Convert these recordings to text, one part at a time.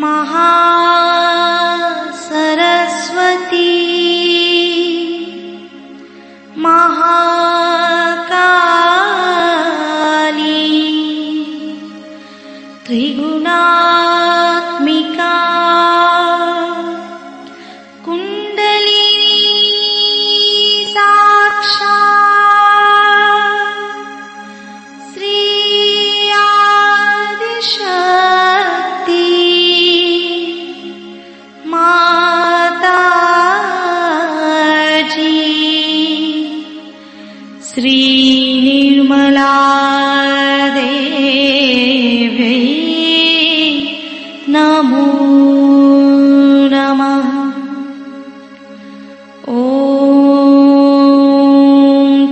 महासरस्वती महाकाली त्रिगुणात्मिका कुंडलिनी साक्षात् श्री आदिशक्ति माताजी श्री निर्मला देवी नमो नमः। ॐ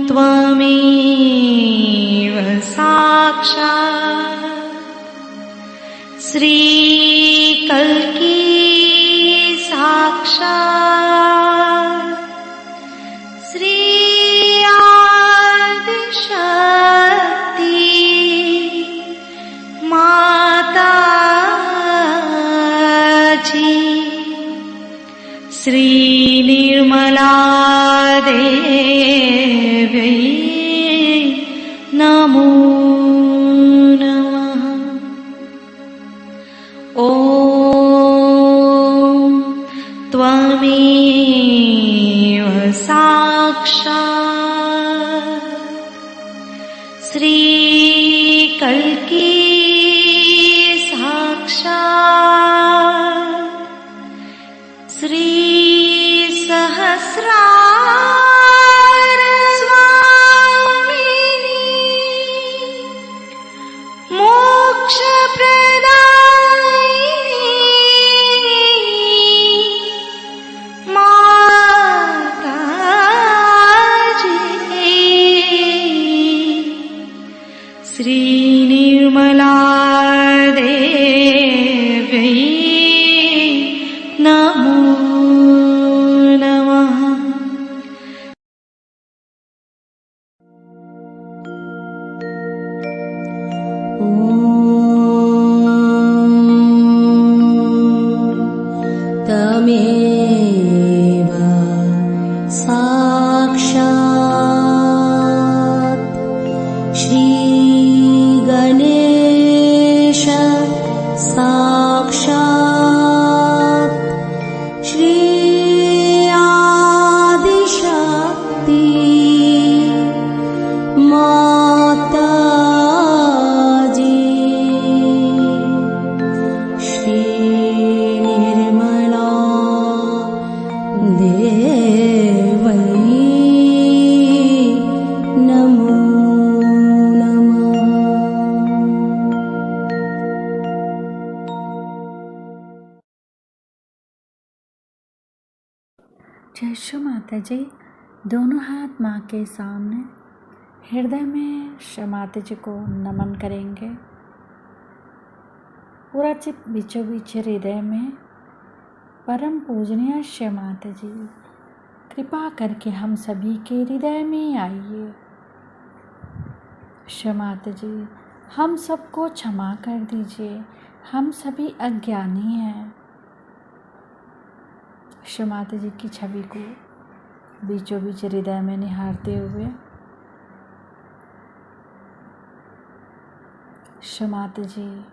त्वमेव साक्षात् श्री कल्की साक्षात् श्री आदिशक्ति माताजी श्री निर्मला देवी नमो नमः। ॐ त्वमेव साक्षात् श्री कल्की साक्षात् श्री सहस्रार स्वामिनी मोक्ष प्रदायिनी माताजी श्री निर्मला देवी नमो नमः। तमेव साक्षात् श्री गणेश साक्षात् श्री आदिशक्ति माताजी श्री निर्मला देवी नमो नमः। जय श्री माता जी। दोनों हाथ माँ के सामने हृदय में श्री माता जी को नमन करेंगे। पूरा चित्त बीचों बीच हृदय में परम पूजनीय श्री माता जी कृपा करके हम सभी के हृदय में आइए। श्री माता जी हम सबको क्षमा कर दीजिए, हम सभी अज्ञानी हैं। श्री माता जी की छवि को बीचों बीच हृदय में निहारते हुए श्री माता जी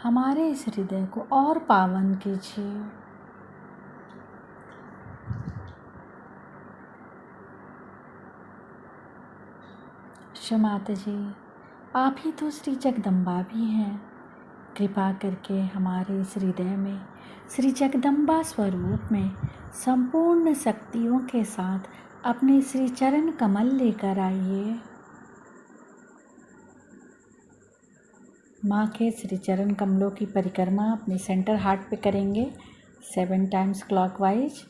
हमारे इस हृदय को और पावन कीजिए। श्री माता जी आप ही तो श्री जगदम्बा भी हैं। कृपा करके हमारे इस हृदय में श्री जगदम्बा स्वरूप में संपूर्ण शक्तियों के साथ अपने श्री चरण कमल लेकर आइए। माँ के श्री चरण कमलों की परिक्रमा अपने सेंटर हार्ट पे करेंगे 7 टाइम्स क्लॉकवाइज।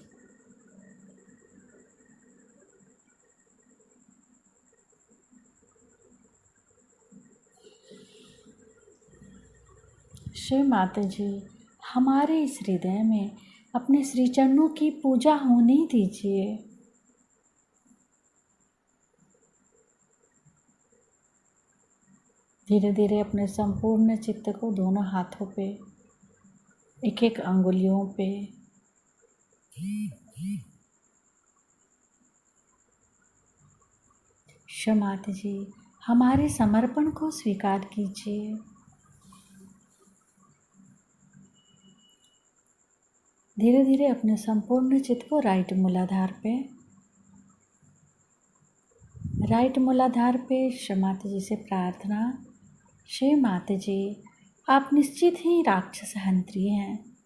श्री माता जी हमारे इस हृदय में अपने श्री चरणों की पूजा होने दीजिए। धीरे धीरे अपने संपूर्ण चित्त को दोनों हाथों पे एक एक अंगुलियों पे माता जी, हमारे समर्पण को स्वीकार कीजिए। धीरे धीरे अपने संपूर्ण चित्त को राइट मूलाधार पे माता जी से प्रार्थना। श्री माता जी, आप निश्चित ही राक्षस हंत्री हैं।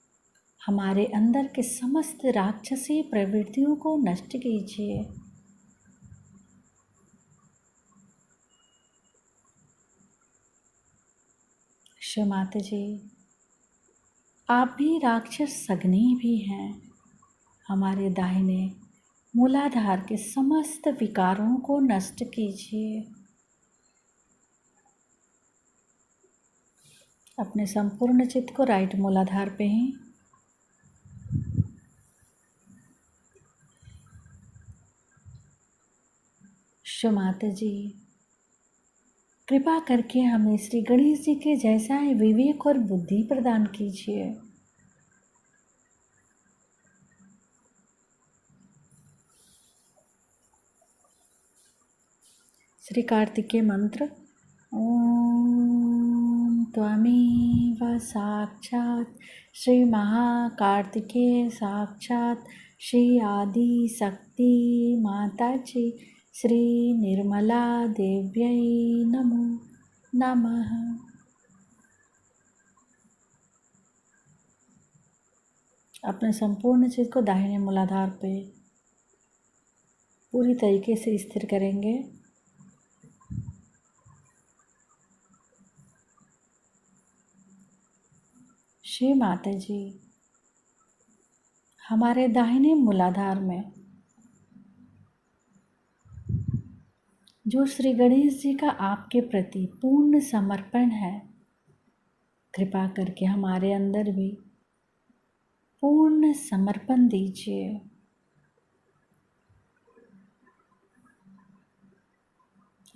हमारे अंदर के समस्त राक्षसी प्रवृत्तियों को नष्ट कीजिए। श्री माता जी, आप भी राक्षस सग्नी भी हैं। हमारे दाहिने मूलाधार के समस्त विकारों को नष्ट कीजिए। अपने संपूर्ण चित्त को राइट मूलाधार पे ही माता जी, कृपा करके हमें श्री गणेश जी के जैसा ही विवेक और बुद्धि प्रदान कीजिए। श्री कार्तिकेय मंत्र। ओम त्वमेव साक्षात् श्री महाकार्तिकेय साक्षात् श्री आदि शक्ति माता जी श्री निर्मला देव्यै नमो नमः। अपने संपूर्ण चित्त को दाहिने मूलाधार पे पूरी तरीके से स्थिर करेंगे। श्री माता जी, हमारे दाहिने मूलाधार में जो श्री गणेश जी का आपके प्रति पूर्ण समर्पण है, कृपा करके हमारे अंदर भी पूर्ण समर्पण दीजिए।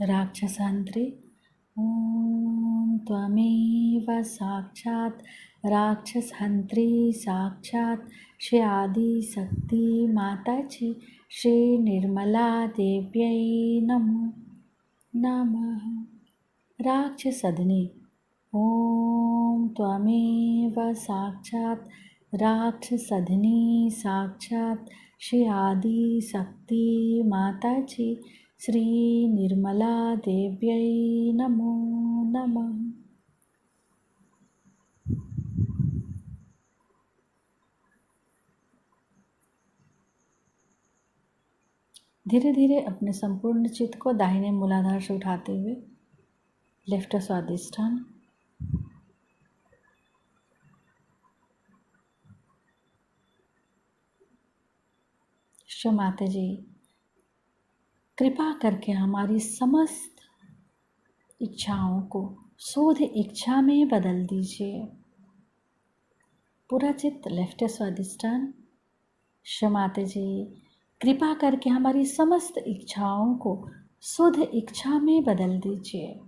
राक्षसांत्री। ओम त्वमेव साक्षात् राक्षसहंत्री साक्षात् श्री आदि शक्ति माता जी श्री निर्मला देव्यै नमो नमः। राक्षसधनी। ओम त्वमेव साक्षात् राक्षसधनी साक्षात् श्री आदि शक्ति माता जी श्री निर्मला देव्यै नमो नमः। धीरे धीरे अपने संपूर्ण चित्त को दाहिने मूलाधार से उठाते हुए लेफ्ट स्वादिष्ठान। श्री माता जी, कृपा करके हमारी समस्त इच्छाओं को शोध इच्छा में बदल दीजिए। पूरा चित्त लेफ्ट स्वादिष्ठान। श्री माता जी, कृपा करके हमारी समस्त इच्छाओं को शुद्ध इच्छा में बदल दीजिए।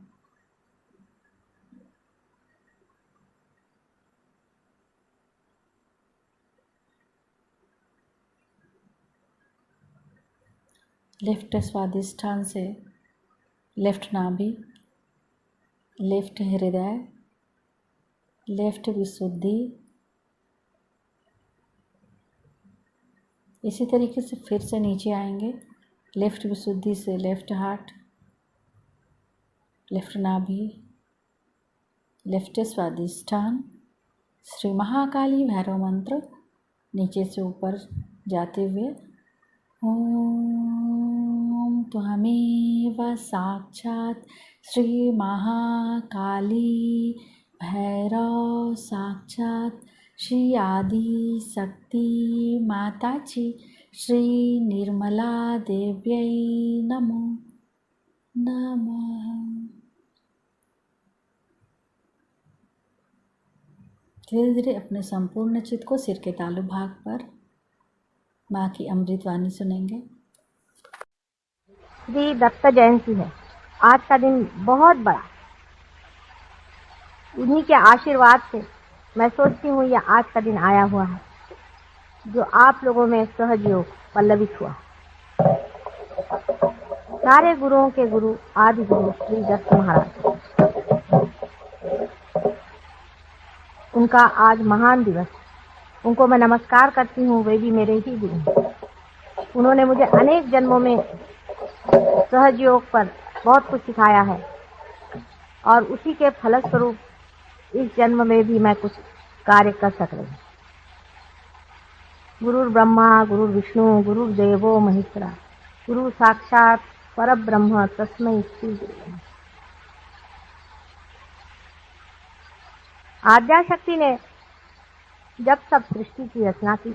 लेफ्ट स्वादिष्ठान से लेफ्ट नाभि, लेफ्ट हृदय, लेफ्ट विशुद्धि, इसी तरीके से फिर से नीचे आएंगे। लेफ्ट विशुद्धि से लेफ्ट हार्ट, लेफ्ट नाभि, लेफ्ट स्वादिष्ठान। श्री महाकाली भैरव मंत्र नीचे से ऊपर जाते हुए ओम त्वमेव साक्षात् श्री महाकाली भैरव साक्षात् श्री आदि शक्ति माता जी श्री निर्मला देव्यै नमो नमः। धीरे धीरे अपने संपूर्ण चित्त को सिर के तालु भाग पर माँ की अमृतवाणी सुनेंगे। श्री दत्त जयंती है। आज का दिन बहुत बड़ा, उन्हीं के आशीर्वाद से मैं सोचती हूँ यह आज का दिन आया हुआ है जो आप लोगों में सहज योग पल्लवित हुआ। सारे गुरुओं के गुरु आदि गुरु श्री दत्त महाराज, उनका आज महान दिवस। उनको मैं नमस्कार करती हूँ, वे भी मेरे ही गुरु। उन्होंने मुझे अनेक जन्मों में सहज योग पर बहुत कुछ सिखाया है और उसी के फलस्वरूप इस जन्म में भी मैं कुछ कार्य कर सक रही हूँ। गुरु ब्रह्मा गुरु विष्णु गुरु देवो महेश्वरा, गुरु साक्षात परब्रह्म तस्मै श्री गुरवे नमः। आद्या शक्ति ने जब सब सृष्टि की रचना की,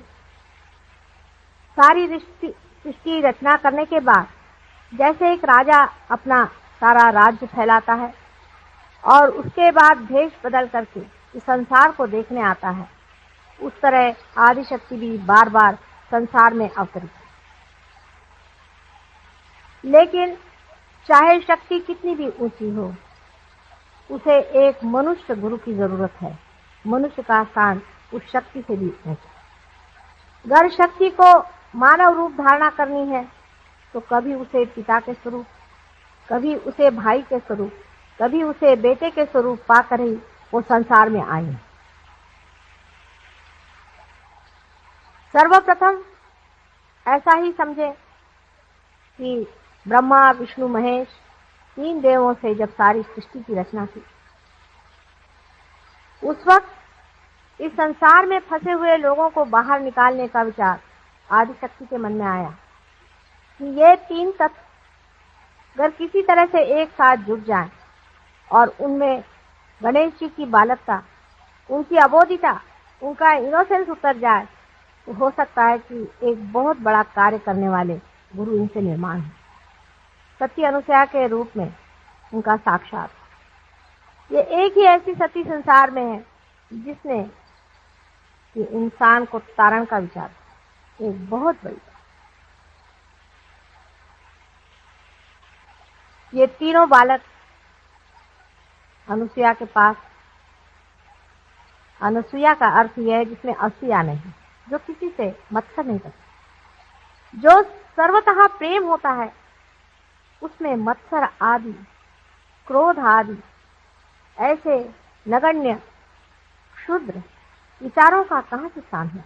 सारी सृष्टि रचना करने के बाद जैसे एक राजा अपना सारा राज्य फैलाता है और उसके बाद भेष बदल करके इस संसार को देखने आता है, उस तरह आदि शक्ति भी बार बार संसार में अवतरित। लेकिन चाहे शक्ति कितनी भी ऊंची हो, उसे एक मनुष्य गुरु की जरूरत है। मनुष्य का स्थान उस शक्ति से भी ऊंचा। अगर शक्ति को मानव रूप धारणा करनी है तो कभी उसे पिता के स्वरूप, कभी उसे भाई के स्वरूप, कभी उसे बेटे के स्वरूप पाकर ही वो संसार में आई। सर्वप्रथम ऐसा ही समझे कि ब्रह्मा विष्णु महेश तीन देवों से जब सारी सृष्टि की रचना की, उस वक्त इस संसार में फंसे हुए लोगों को बाहर निकालने का विचार आदि शक्ति के मन में आया कि ये तीन तत्व अगर किसी तरह से एक साथ जुट जाएं और उनमें गणेश जी की बालकता, उनकी अबोधिता, उनका इनोसेंस उतर जाए तो हो सकता है कि एक बहुत बड़ा कार्य करने वाले गुरु इनसे निर्माण हो। सती अनुसया के रूप में उनका साक्षात, ये एक ही ऐसी सती संसार में है जिसने कि इंसान को तारण का विचार, एक बहुत बड़ी। ये तीनों बालक अनुसुया के पास, अनुसुया का अर्थ यह है जिसमें असूया नहीं, जो किसी से मत्सर नहीं करता, जो सर्वतः प्रेम होता है, उसमें मत्सर आदि, क्रोध आदि ऐसे नगण्य क्षुद्र विचारों का कहां से स्थान है।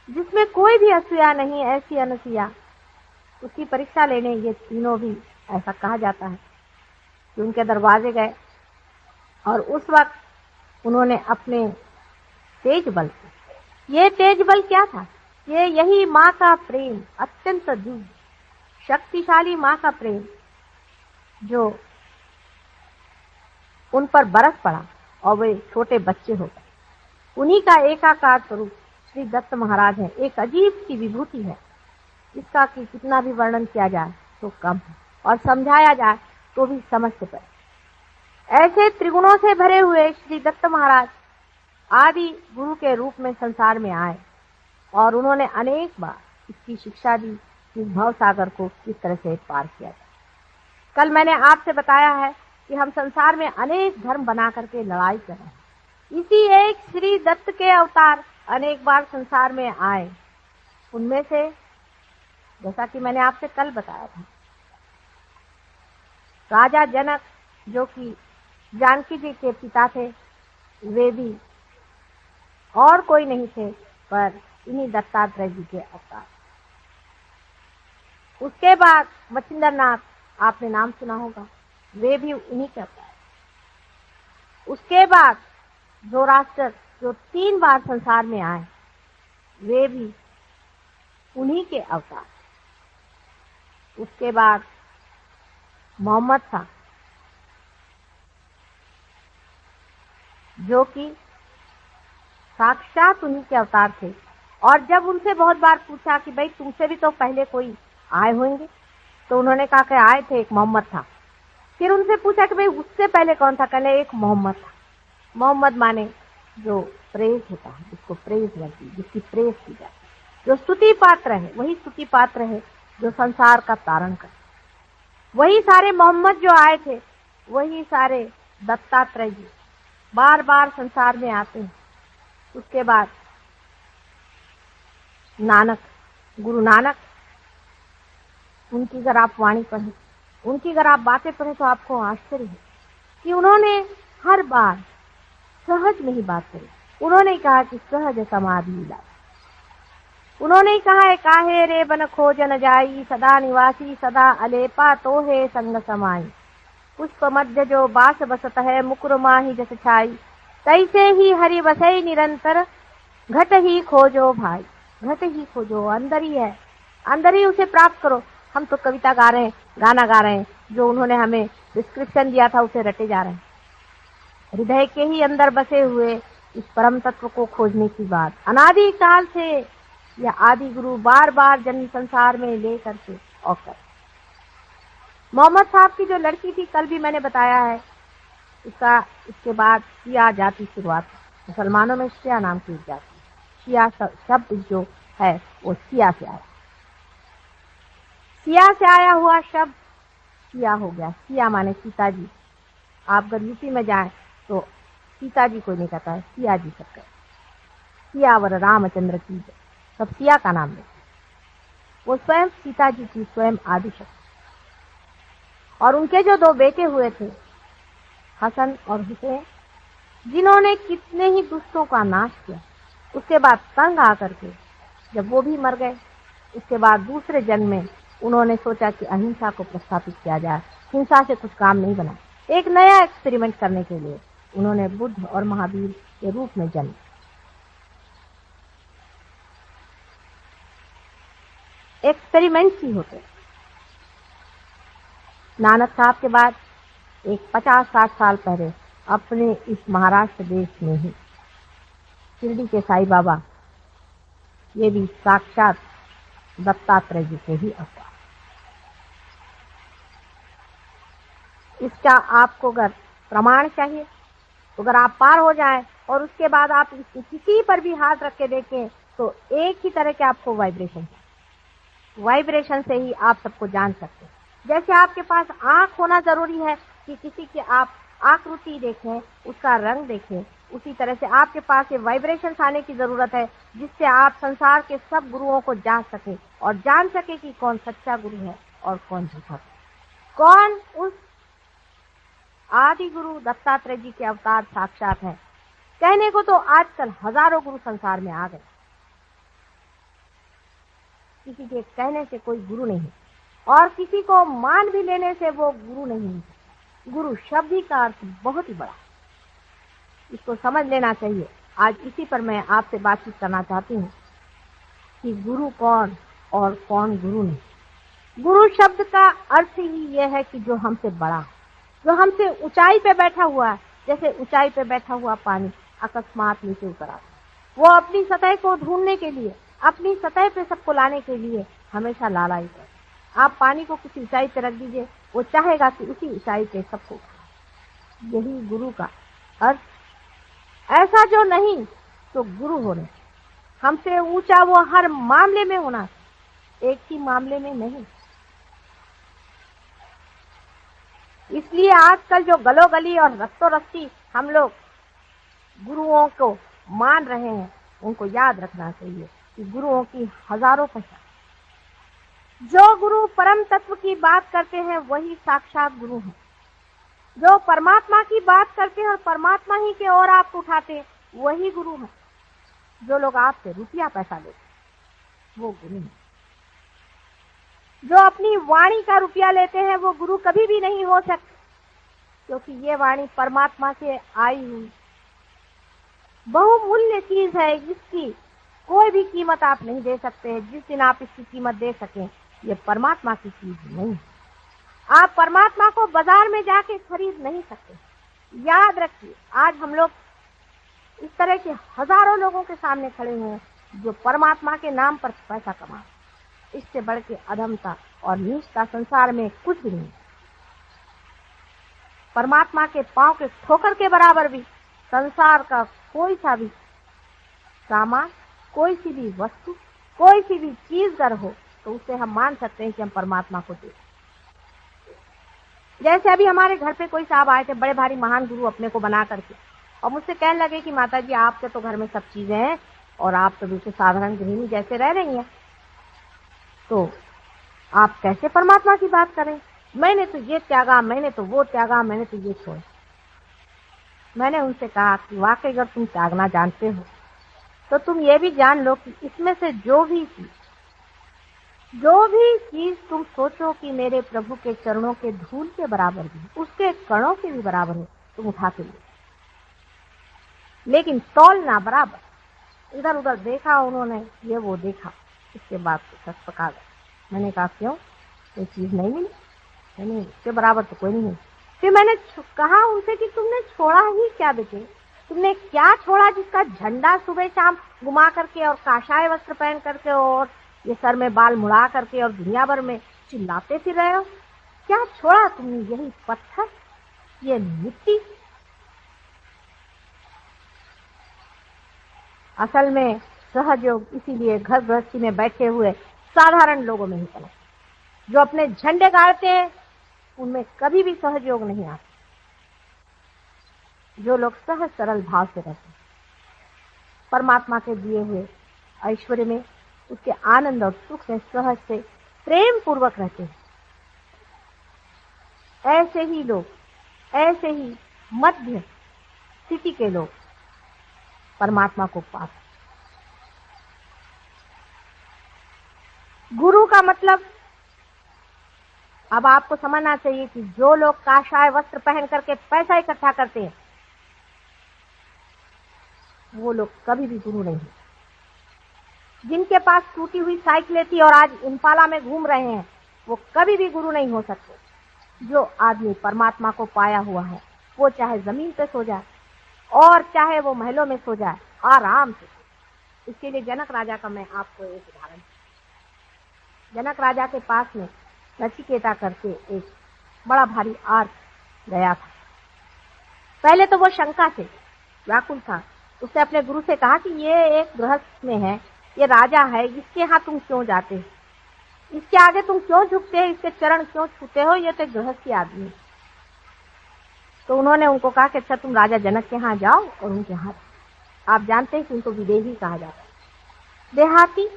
जिसमें कोई भी असूया नहीं, ऐसी अनुसुया, उसकी परीक्षा लेने ये तीनों भी ऐसा कहा जाता है कि उनके दरवाजे गए और उस वक्त उन्होंने अपने तेज बल, ये तेज बल क्या था? ये यही माँ का प्रेम, अत्यंत दिव्य शक्तिशाली माँ का प्रेम जो उन पर बरस पड़ा और वे छोटे बच्चे हो गए। उन्हीं का एकाकार स्वरूप श्री दत्त महाराज है। एक अजीब सी विभूति है, इसका कि कितना भी वर्णन किया जाए तो कम है और समझाया जाए तो भी समझ से परे। ऐसे त्रिगुणों से भरे हुए श्री दत्त महाराज आदि गुरु के रूप में संसार में आए और उन्होंने अनेक बार इसकी शिक्षा दी कि भव सागर को किस तरह से पार किया जाए। कल मैंने आपसे बताया है कि हम संसार में अनेक धर्म बना करके लड़ाई कर रहे हैं। इसी एक श्री दत्त के अवतार अनेक बार संसार में आए। उनमें से जैसा कि मैंने आपसे कल बताया था, राजा जनक जो कि जानकी जी के पिता थे, वे भी और कोई नहीं थे पर इन्हीं दत्तात्रेय जी के अवतार। उसके बाद मच्छिंद्र नाथ, आपने नाम सुना होगा, वे भी उन्हीं के अवतार। उसके बाद ज़ोरास्टर जो 3 बार संसार में आए, वे भी उन्हीं के अवतार। उसके बाद मोहम्मद था जो कि साक्षात उन्हीं के अवतार थे। और जब उनसे बहुत बार पूछा कि भाई तुमसे भी तो पहले कोई आए होंगे, तो उन्होंने कहा कि आए थे, एक मोहम्मद था। फिर उनसे पूछा कि भाई उससे पहले कौन था? कहने एक मोहम्मद था। मोहम्मद माने जो प्रेज होता है, जिसको प्रेज लगती, जिसकी प्रेज की जाए, जो स्तुति पात्र है, वही स्तुति पात्र है जो संसार का तारण करे। वही सारे मोहम्मद जो आए थे, वही सारे दत्तात्रेय जी बार बार संसार में आते हैं। उसके बाद नानक, गुरु नानक, उनकी अगर आप वाणी पढ़ें, उनकी अगर आप बातें पढ़ें तो आपको आश्चर्य है कि उन्होंने हर बार सहज में ही बात करी। उन्होंने कहा कि सहज समाधि लीला। उन्होंने कहा है काहे रे बन खोजन जाई, सदा निवासी सदा अलेपा तो है संग समाई। पुष्प मध्य जो बास बसत है, मुकुर माही जस छाई। तैसे ही हरि बसई निरंतर, घट ही खोजो भाई। घट ही खोजो, अंदर ही है, अंदर ही उसे प्राप्त करो। हम तो कविता गा रहे हैं, गाना गा रहे हैं, जो उन्होंने हमें डिस्क्रिप्शन दिया था उसे रटे जा रहे हैं। हृदय के ही अंदर बसे हुए इस परम तत्व को खोजने की बात अनादि काल से या आदि गुरु बार बार जन्म संसार में ले करके और कर। मोहम्मद साहब की जो लड़की थी, कल भी मैंने बताया है, इसके बाद शिया जाति शुरुआत। मुसलमानों में शिया नाम की जाति, शिया शब्द जो है वो शिया से आया। शिया से आया हुआ शब्द शिया हो गया। शिया माने सीता जी। आप अगर यूपी में जाएं तो सीता जी कोई नहीं कहता है, सिया जी सब कहते। सियावर रामचंद्र की सब सिया का नाम लेते। वो स्वयं सीता जी की स्वयं आदि शक्ति। और उनके जो दो बेटे हुए थे, हसन और हुसैन, जिन्होंने कितने ही दुष्टों का नाश किया। उसके बाद तंग आकर के जब वो भी मर गए, उसके बाद दूसरे जन्म में उन्होंने सोचा कि अहिंसा को प्रस्थापित किया जाए, हिंसा से कुछ काम नहीं बना। एक नया एक्सपेरिमेंट करने के लिए उन्होंने बुद्ध और महावीर के रूप में जन्म। एक्सपेरिमेंट्स ही होते। नानक साहब के बाद एक 50-60 साल पहले अपने इस महाराष्ट्र देश में ही शिरडी के साईं बाबा, ये भी साक्षात दत्तात्रेय जी के ही अवतार। इसका आपको अगर प्रमाण चाहिए तो अगर आप पार हो जाएं और उसके बाद आप किसी पर भी हाथ रख के देखें तो एक ही तरह के आपको वाइब्रेशन से ही आप सबको जान सकते हैं। जैसे आपके पास आंख होना जरूरी है कि किसी की आप आकृति देखें, उसका रंग देखें, उसी तरह से आपके पास ये वाइब्रेशन आने की जरूरत है जिससे आप संसार के सब गुरुओं को जान सके और जान सके कि कौन सच्चा गुरु है और कौन झूठा, कौन उस आदि गुरु दत्तात्रेय जी के अवतार साक्षात है। कहने को तो आजकल हजारों गुरु संसार में आ गए, किसी के कहने से कोई गुरु नहीं और किसी को मान भी लेने से वो गुरु नहीं। गुरु शब्द ही का अर्थ बहुत ही बड़ा, इसको समझ लेना चाहिए। आज इसी पर मैं आपसे बातचीत करना चाहती हूँ कि गुरु कौन और कौन गुरु नहीं। गुरु शब्द का अर्थ ही यह है कि जो हमसे बड़ा, जो हमसे ऊंचाई पे बैठा हुआ है। जैसे ऊंचाई पे बैठा हुआ पानी अकस्मात नीचे उतर आता, वो अपनी सतह को ढूंढने के लिए, अपनी सतह पे सबको लाने के लिए हमेशा लालायित है। आप पानी को किसी ऊंचाई पे रख दीजिए, वो चाहेगा कि उसी ऊंचाई पे सबको। यही गुरु का अर्थ। ऐसा जो नहीं तो गुरु होने हमसे ऊंचा वो हर मामले में होना, एक ही मामले में नहीं। इसलिए आजकल जो गली और रस्तों रस्ती हम लोग गुरुओं को मान रहे हैं, उनको याद रखना चाहिए कि गुरुओं की हजारों पहचान। जो गुरु परम तत्व की बात करते हैं वही साक्षात गुरु हैं। जो परमात्मा की बात करते हैं और परमात्मा ही के ओर आपको उठाते हैं वही गुरु है। जो लोग आपसे रुपया पैसा लेते वो गुरु है। जो अपनी वाणी का रुपया लेते हैं वो गुरु कभी भी नहीं हो सकते, क्योंकि ये वाणी परमात्मा से आई हुई बहुमूल्य चीज है, जिसकी कोई भी कीमत आप नहीं दे सकते हैं। जिस दिन आप इसकी कीमत दे सकें, ये परमात्मा की चीज नहीं है। आप परमात्मा को बाजार में जाके खरीद नहीं सकते। याद रखिए, आज हम लोग इस तरह के हजारों लोगों के सामने खड़े हैं जो परमात्मा के नाम पर पैसा कमा। इससे बढ़ के अधमता और नीचता संसार में कुछ भी नहीं। परमात्मा के पांव के ठोकर के बराबर भी संसार का कोई सा भी सामान, कोई सी भी वस्तु, कोई सी भी चीज अगर हो तो उसे हम मान सकते हैं कि हम परमात्मा को दे। जैसे अभी हमारे घर पे कोई साहब आए थे, बड़े भारी महान गुरु अपने को बना करके, और मुझसे कहने लगे कि माता जी आपके तो घर में सब चीजें हैं और आप तो बिल्कुल साधारण गृहिणी जैसे रह रही हैं, तो आप कैसे परमात्मा की बात करें? मैंने तो ये त्यागा, मैंने तो वो त्यागा, मैंने तो ये छोड़ा। मैंने उनसे कहा कि वाकई अगर तुम त्यागना जानते हो तो तुम ये भी जान लो कि इसमें से जो भी चीज तुम सोचो कि मेरे प्रभु के चरणों के धूल के बराबर भी, उसके कणों के भी बराबर है, तुम उठा के लो, लेकिन तौलना बराबर। इधर उधर देखा उन्होंने, ये वो देखा, इसके बाद तो सच पका गया। मैंने कहा क्यों, कोई चीज नहीं मिली? नहीं, इसके बराबर तो कोई नहीं है। फिर मैंने कहा उनसे कि तुमने छोड़ा ही क्या बेटे? तुमने क्या छोड़ा जिसका झंडा सुबह शाम घुमा करके और काशाय वस्त्र पहन करके और ये सर में बाल मुड़ा करके और दुनिया भर में चिल्लाते फिर रहे हो? क्या छोड़ा तुमने? यही पत्थर, ये मिट्टी। असल में सहयोग इसीलिए घर गृहस्थी में बैठे हुए साधारण लोगों में ही पड़ा। जो अपने झंडे गाड़ते हैं उनमें कभी भी सहयोग नहीं आता। जो लोग सहज सरल भाव से रहते हैं, परमात्मा के दिए हुए ऐश्वर्य में, उसके आनंद और सुख में सहज से प्रेम पूर्वक रहते हैं, ऐसे ही लोग, ऐसे ही मध्य स्थिति के लोग परमात्मा को पाते। गुरु का मतलब अब आपको समझना चाहिए कि जो लोग काशाय वस्त्र पहन करके पैसा इकट्ठा करते हैं वो लोग कभी भी गुरु नहीं हैं। जिनके पास टूटी हुई साइकिलें थी और आज इम्फाला में घूम रहे हैं वो कभी भी गुरु नहीं हो सकते। जो आदमी परमात्मा को पाया हुआ है वो चाहे जमीन पे सो जाए और चाहे वो महलों में सो जाए, आराम से। इसके लिए जनक राजा का मैं आपको एक उदाहरण, जनक राजा के पास में नचिकेता करके एक बड़ा भारी आर्क गया था। पहले तो वो शंका से व्याकुल था। उसने अपने गुरु से कहा कि ये एक गृहस्थ में है, ये राजा है, इसके यहाँ तुम क्यों जाते हो? इसके आगे तुम क्यों झुकते हो? इसके चरण क्यों छूते हो? ये तो गृहस्थी आदमी है। तो उन्होंने उनको कहा कि अच्छा तुम राजा जनक के यहाँ जाओ और उनके यहाँ, आप जानते हैं कि उनको विदेही कहा जाता है, देहाती।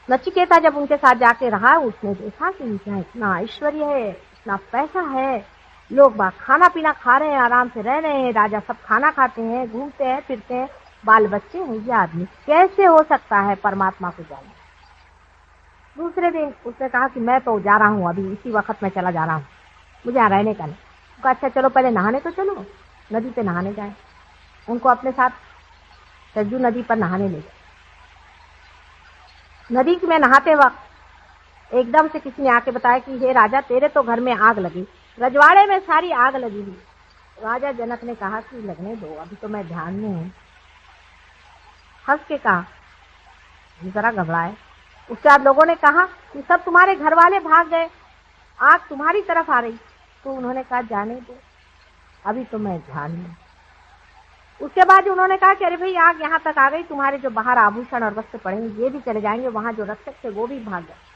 नचिकेता जब उनके साथ जाके रहा, उसने देखा कि इनका इतना ऐश्वर्य है, इतना पैसा है, लोग बाग खाना पीना खा रहे हैं, आराम से रह रहे हैं, राजा सब खाना खाते हैं, घूमते हैं, फिरते हैं, बाल बच्चे हैं, ये आदमी कैसे हो सकता है परमात्मा को जाने? दूसरे दिन उसने कहा कि मैं तो जा रहा हूँ, अभी इसी वक्त मैं चला जा रहा हूँ, मुझे यहाँ रहने का नहीं। उसका अच्छा चलो पहले नहाने तो चलो, नदी पे नहाने जाए। उनको अपने साथ सज्जू नदी पर नहाने ले गए। नदी में नहाते वक्त एकदम से किसी ने आके बताया कि हे राजा तेरे तो घर में आग लगी, रजवाड़े में सारी आग लगी हुई। राजा जनक ने कहा कि लगने दो, अभी तो मैं ध्यान में हूँ। हंस के कहा, जरा घबराए। उसके बाद लोगों ने कहा कि सब तुम्हारे घर वाले भाग गए, आग तुम्हारी तरफ आ रही। तो उन्होंने कहा जाने दो, अभी तो मैं ध्यान में। उसके बाद उन्होंने कहा कि अरे भाई आग यहाँ तक आ गई, तुम्हारे जो बाहर आभूषण और वस्त्र पड़ेंगे ये भी चले जाएंगे, वहां जो रक्षक थे वो भी भाग गए।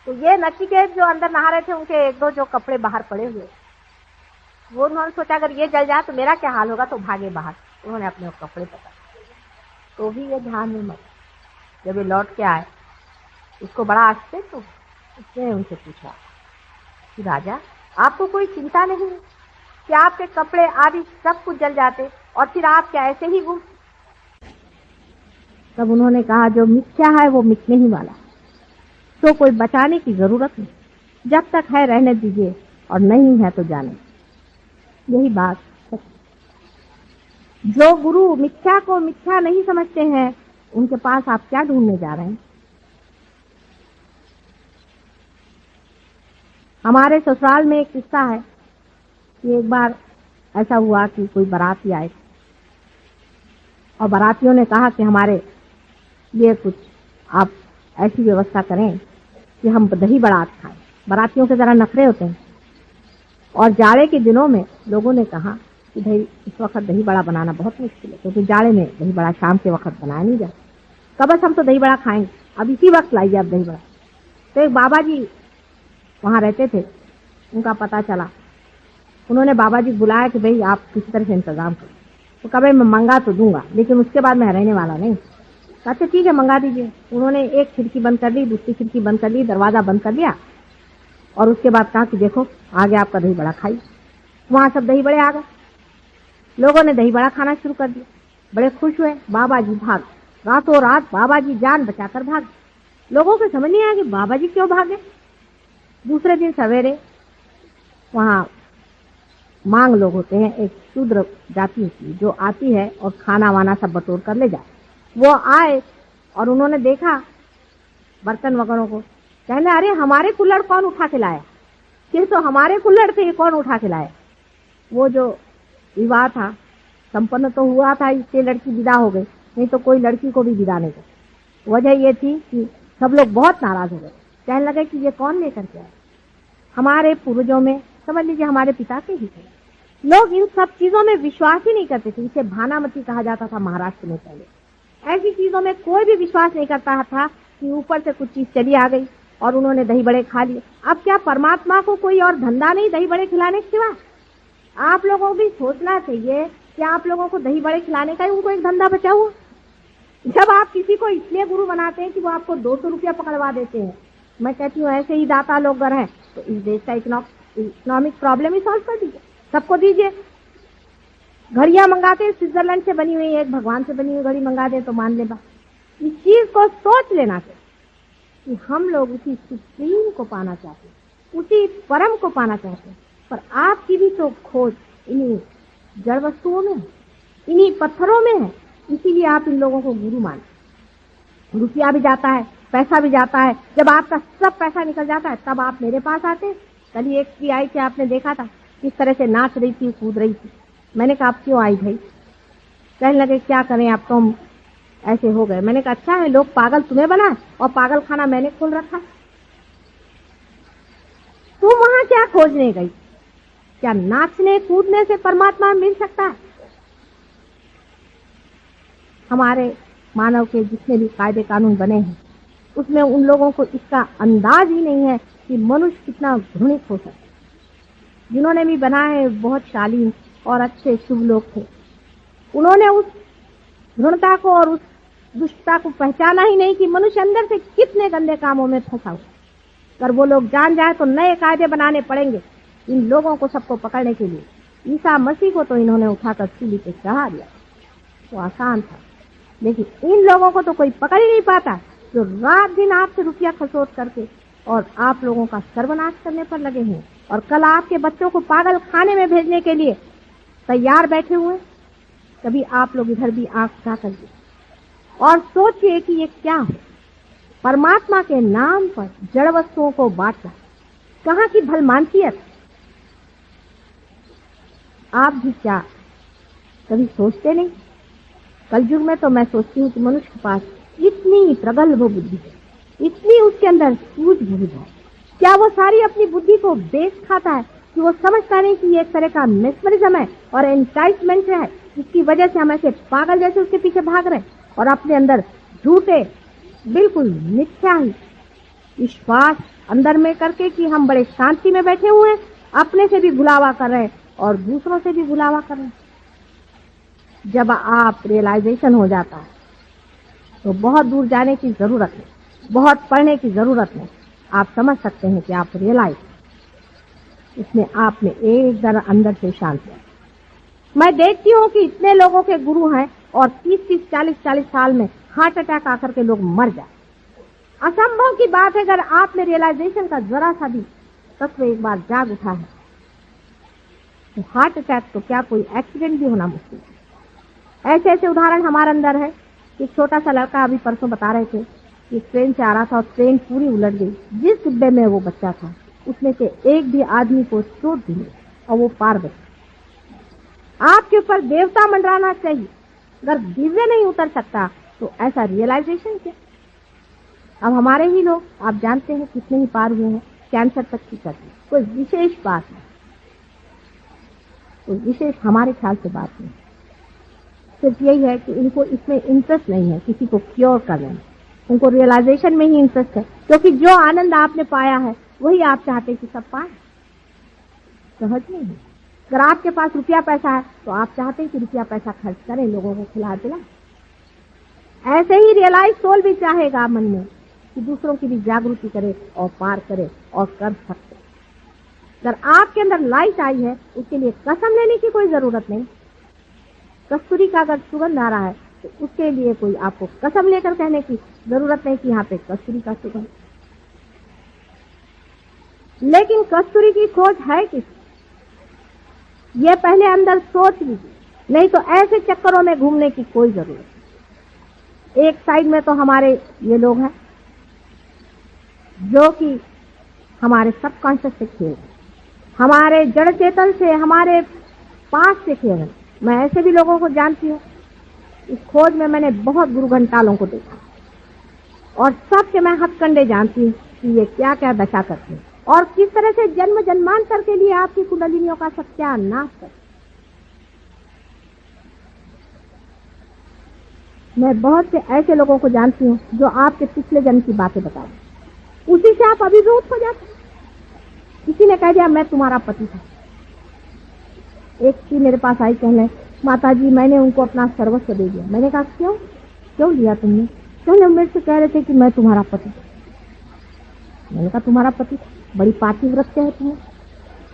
तो ये नचिकेत जो अंदर नहा रहे थे उनके एक दो जो कपड़े बाहर पड़े हुए, वो उन्होंने सोचा अगर ये जल जाए तो मेरा क्या हाल होगा, तो भागे बाहर। उन्होंने अपने कपड़े पकड़, तो भी ये ध्यान में मत। जब ये लौट के आए उसको बड़ा आश्चर्य, तो उसने उनसे पूछा कि राजा आपको कोई चिंता नहीं है कि आपके कपड़े आदि सब कुछ जल जाते और फिर आप क्या ऐसे ही घूम? तब उन्होंने कहा जो मिथ्या है वो मिटने ही वाला, तो कोई बचाने की जरूरत नहीं, जब तक है रहने दीजिए और नहीं है तो जाने। यही बात है। जो गुरु मिथ्या को मिथ्या नहीं समझते हैं उनके पास आप क्या ढूंढने जा रहे हैं? हमारे ससुराल में एक किस्सा है कि एक बार ऐसा हुआ कि कोई बाराती आए और बारातियों ने कहा कि हमारे लिए कुछ आप ऐसी व्यवस्था करें कि हम दही बड़ा खाएं। बारातियों के जरा नखरे होते हैं और जाड़े के दिनों में लोगों ने कहा कि भाई इस वक्त दही बड़ा बनाना बहुत मुश्किल है, क्योंकि जाड़े में दही बड़ा शाम के वक्त बनाया नहीं जाता। कब बस हम तो दही बड़ा खाएंगे, अब इसी वक्त लाइए आप दही बड़ा। तो एक बाबा जी वहां रहते थे, उनका पता चला उन्होंने बाबा जी बुलाया कि भाई आप किसी तरह से इंतजाम करो। तो कहा भाई मैं मंगा तो दूंगा लेकिन उसके बाद मैं रहने वाला नहीं। अच्छा ठीक है मंगा दीजिए। उन्होंने एक खिड़की बंद कर ली, दूसरी खिड़की बंद कर ली, दरवाजा बंद कर लिया और उसके बाद कहा कि देखो आगे आपका दही बड़ा खाई। वहां सब दही बड़े आ गए, लोगों ने दही बड़ा खाना शुरू कर दिया, बड़े खुश हुए। बाबा जी भाग, रातों रात बाबा जी जान बचाकर भाग। लोगों को समझ नहीं आया कि बाबा जी क्यों भागे। दूसरे दिन सवेरे वहां मांग लोग होते हैं, एक शूद्र जाति होती है जो आती है और खाना वाना सब बटोर कर ले जाए। वो आए और उन्होंने देखा बर्तन वगैरह को, कहने अरे हमारे कुल्हड़ कौन उठा के लाया, ये तो हमारे कुल्हड़ थे, ये कौन उठा के लाया। वो जो विवाह था संपन्न तो हुआ था, इससे लड़की विदा हो गई, नहीं तो कोई लड़की को भी विदा नहीं कर। वजह ये थी कि सब लोग बहुत नाराज हो गए, कहने लगे कि ये कौन लेकर के आए। हमारे पूर्वजों में समझ लीजिए हमारे पिता के ही थे। लोग इन सब चीजों में विश्वास ही नहीं करते थे। इसे भानामती कहा जाता था महाराष्ट्र में पहले। ऐसी चीजों में कोई भी विश्वास नहीं करता था कि ऊपर से कुछ चीज चली आ गई और उन्होंने दही बड़े खा लिए। अब क्या परमात्मा को कोई और धंधा नहीं दही बड़े खिलाने के सिवा? आप लोगों को भी सोचना चाहिए कि आप लोगों को दही बड़े खिलाने का ही उनको एक धंधा बचा हुआ। जब आप किसी को इसलिए गुरु बनाते हैं कि वो आपको 200 रुपया पकड़वा देते हैं, मैं कहती हूँ ऐसे ही दाता लोग अगर हैं तो इस देश का इकोनॉमिक प्रॉब्लम ही सॉल्व कर दीजिए, सबको दीजिए। घड़ियां मंगाते हैं स्विट्जरलैंड से बनी हुई, एक भगवान से बनी हुई घड़ी मंगा दे तो मान ले। इस चीज को सोच लेना चाहिए कि हम लोग उसी सुप्रीम को पाना चाहते हैं, उसी परम को पाना चाहते हैं। पर आपकी भी तो खोज इन्हीं जड़ वस्तुओं में है, इन्हीं पत्थरों में है, इसीलिए आप इन लोगों को गुरु मानते। रुपया भी जाता है, पैसा भी जाता है। जब आपका सब पैसा निकल जाता है तब आप मेरे पास आते हैं। कल ही एक स्त्री आई थी, आपने देखा था किस तरह से नाच रही थी, कूद रही थी। मैंने कहा आप क्यों आई भाई? कहने लगे क्या करें आप तो हम ऐसे हो गए। मैंने कहा अच्छा है, लोग पागल तुम्हें बनाए और पागल खाना मैंने खोल रखा। तुम वहां क्या खोजने गई? क्या नाचने कूदने से परमात्मा मिल सकता है? हमारे मानव के जितने भी कायदे कानून बने हैं उसमें उन लोगों को इसका अंदाज ही नहीं है कि मनुष्य कितना घृणित हो सकता है। जिन्होंने भी बनाए हैं बहुत शालीन और अच्छे शुभ लोग थे। उन्होंने उस घृणता को और उस दुष्टता को पहचाना ही नहीं कि मनुष्य अंदर से कितने गंदे कामों में फंसा हुआ। अगर वो लोग जान जाए तो नए कायदे बनाने पड़ेंगे इन लोगों को सबको पकड़ने के लिए। ईसा मसीह को तो इन्होंने उठाकर सूली पे चढ़ा दिया, वो आसान था, लेकिन इन लोगों को तो कोई पकड़ ही नहीं पाता जो रात दिन आपसे रुपया खसोट करके और आप लोगों का सर्वनाश करने पर लगे हैं और कल आपके बच्चों को पागल खाने में भेजने के लिए तैयार बैठे हुए। कभी आप लोग इधर भी आंख उठा कर और सोचिए कि ये क्या है। परमात्मा के नाम पर जड़ वस्तुओं को बांटना कहाँ की भलमानसियत। आप भी क्या कभी सोचते नहीं? कलयुग में तो मैं सोचती हूँ कि मनुष्य के पास इतनी प्रगल्भ बुद्धि है, इतनी उसके अंदर सूझबूझ है, क्या वो सारी अपनी बुद्धि को बेच खाता है कि वो समझता नहीं कि ये एक तरह का मेस्मरिज्म है और एंटाइटमेंट है, जिसकी वजह से हम ऐसे पागल जैसे उसके पीछे भाग रहे हैं और अपने अंदर झूठे बिल्कुल मिथ्या ही विश्वास अंदर में करके कि हम बड़े शांति में बैठे हुए हैं, अपने से भी भुलावा कर रहे हैं और दूसरों से भी भुलावा कर रहे हैं। जब आप रियलाइजेशन हो जाता है तो बहुत दूर जाने की जरूरत नहीं, बहुत पढ़ने की जरूरत नहीं, आप समझ सकते हैं कि आप रियलाइज इसमें आप में एक जरा अंदर से शांत है। मैं देखती हूँ कि इतने लोगों के गुरु हैं और 30-30, 40-40 साल में हार्ट अटैक आकर के लोग मर जाए। असंभव की बात है। अगर आप में रियलाइजेशन का जरा सा भी तत्व एक बार जाग उठा है तो हार्ट अटैक तो क्या कोई एक्सीडेंट भी होना मुश्किल है। ऐसे ऐसे उदाहरण हमारे अंदर है। एक छोटा सा लड़का अभी परसों बता रहे थे कि ट्रेन से आ रहा था और ट्रेन पूरी उलट गई। जिस डिब्बे में वो बच्चा था उसमें से एक भी आदमी को चोट भी नहीं और वो पार बचा। आपके ऊपर देवता मंडराना चाहिए। अगर दिव्य नहीं उतर सकता तो ऐसा रियलाइजेशन क्या। अब हमारे ही लोग आप जानते हैं कितने ही पार हुए हैं, कैंसर तक की करते। कोई विशेष बात नहीं, कोई विशेष हमारे ख्याल से बात नहीं। सिर्फ यही है कि इनको इसमें इंटरेस्ट नहीं है किसी को क्योर करने में, उनको रियलाइजेशन में ही इंटरेस्ट है, क्योंकि जो आनंद आपने पाया है वही आप चाहते कि सब पाए। सहज नहीं है। अगर आपके पास रुपया पैसा है तो आप चाहते हैं कि रुपया पैसा खर्च करें, लोगों को खिला पिला। ऐसे ही रियलाइज सोल भी चाहेगा मन में कि दूसरों की भी जागृति करे और पार करे और कर सकते। अगर आपके अंदर लाइट आई है उसके लिए कसम लेने की कोई जरूरत नहीं। कस्तूरी का अगर सुगंध आ रहा है तो उसके लिए कोई आपको कसम लेकर कहने की जरूरत नहीं कि यहाँ पे कस्तूरी का सुगंध। लेकिन कस्तूरी की खोज है किस, ये पहले अंदर सोच लीजिए, नहीं तो ऐसे चक्करों में घूमने की कोई जरूरत नहीं। एक साइड में तो हमारे ये लोग हैं जो कि हमारे सबकॉन्शियस से खेल, हमारे जड़ चेतन से, हमारे पास से खेल रहे। मैं ऐसे भी लोगों को जानती हूँ। इस खोज में मैंने बहुत गुरु घंटालों को देखा और सबके मैं हथकंडे जानती हूँ कि ये क्या क्या दशा करते हैं और किस तरह से जन्म जन्मांतर के लिए आपकी कुंडलिनियों का सत्यानाश कर। मैं बहुत से ऐसे लोगों को जानती हूँ जो आपके पिछले जन्म की बातें बताते, उसी से आप अभिभूत हो जाते। किसी ने कह दिया मैं तुम्हारा पति था। एक थी मेरे पास आई कहने, माता जी मैंने उनको अपना सर्वस्व दे दिया। मैंने कहा क्यों लिया तुमने? कहने मेरे से कह रहे थे कि मैं तुम्हारा पति। मैंने कहा तुम्हारा पति? बड़ी पातिव्रत्य है तुम्हें।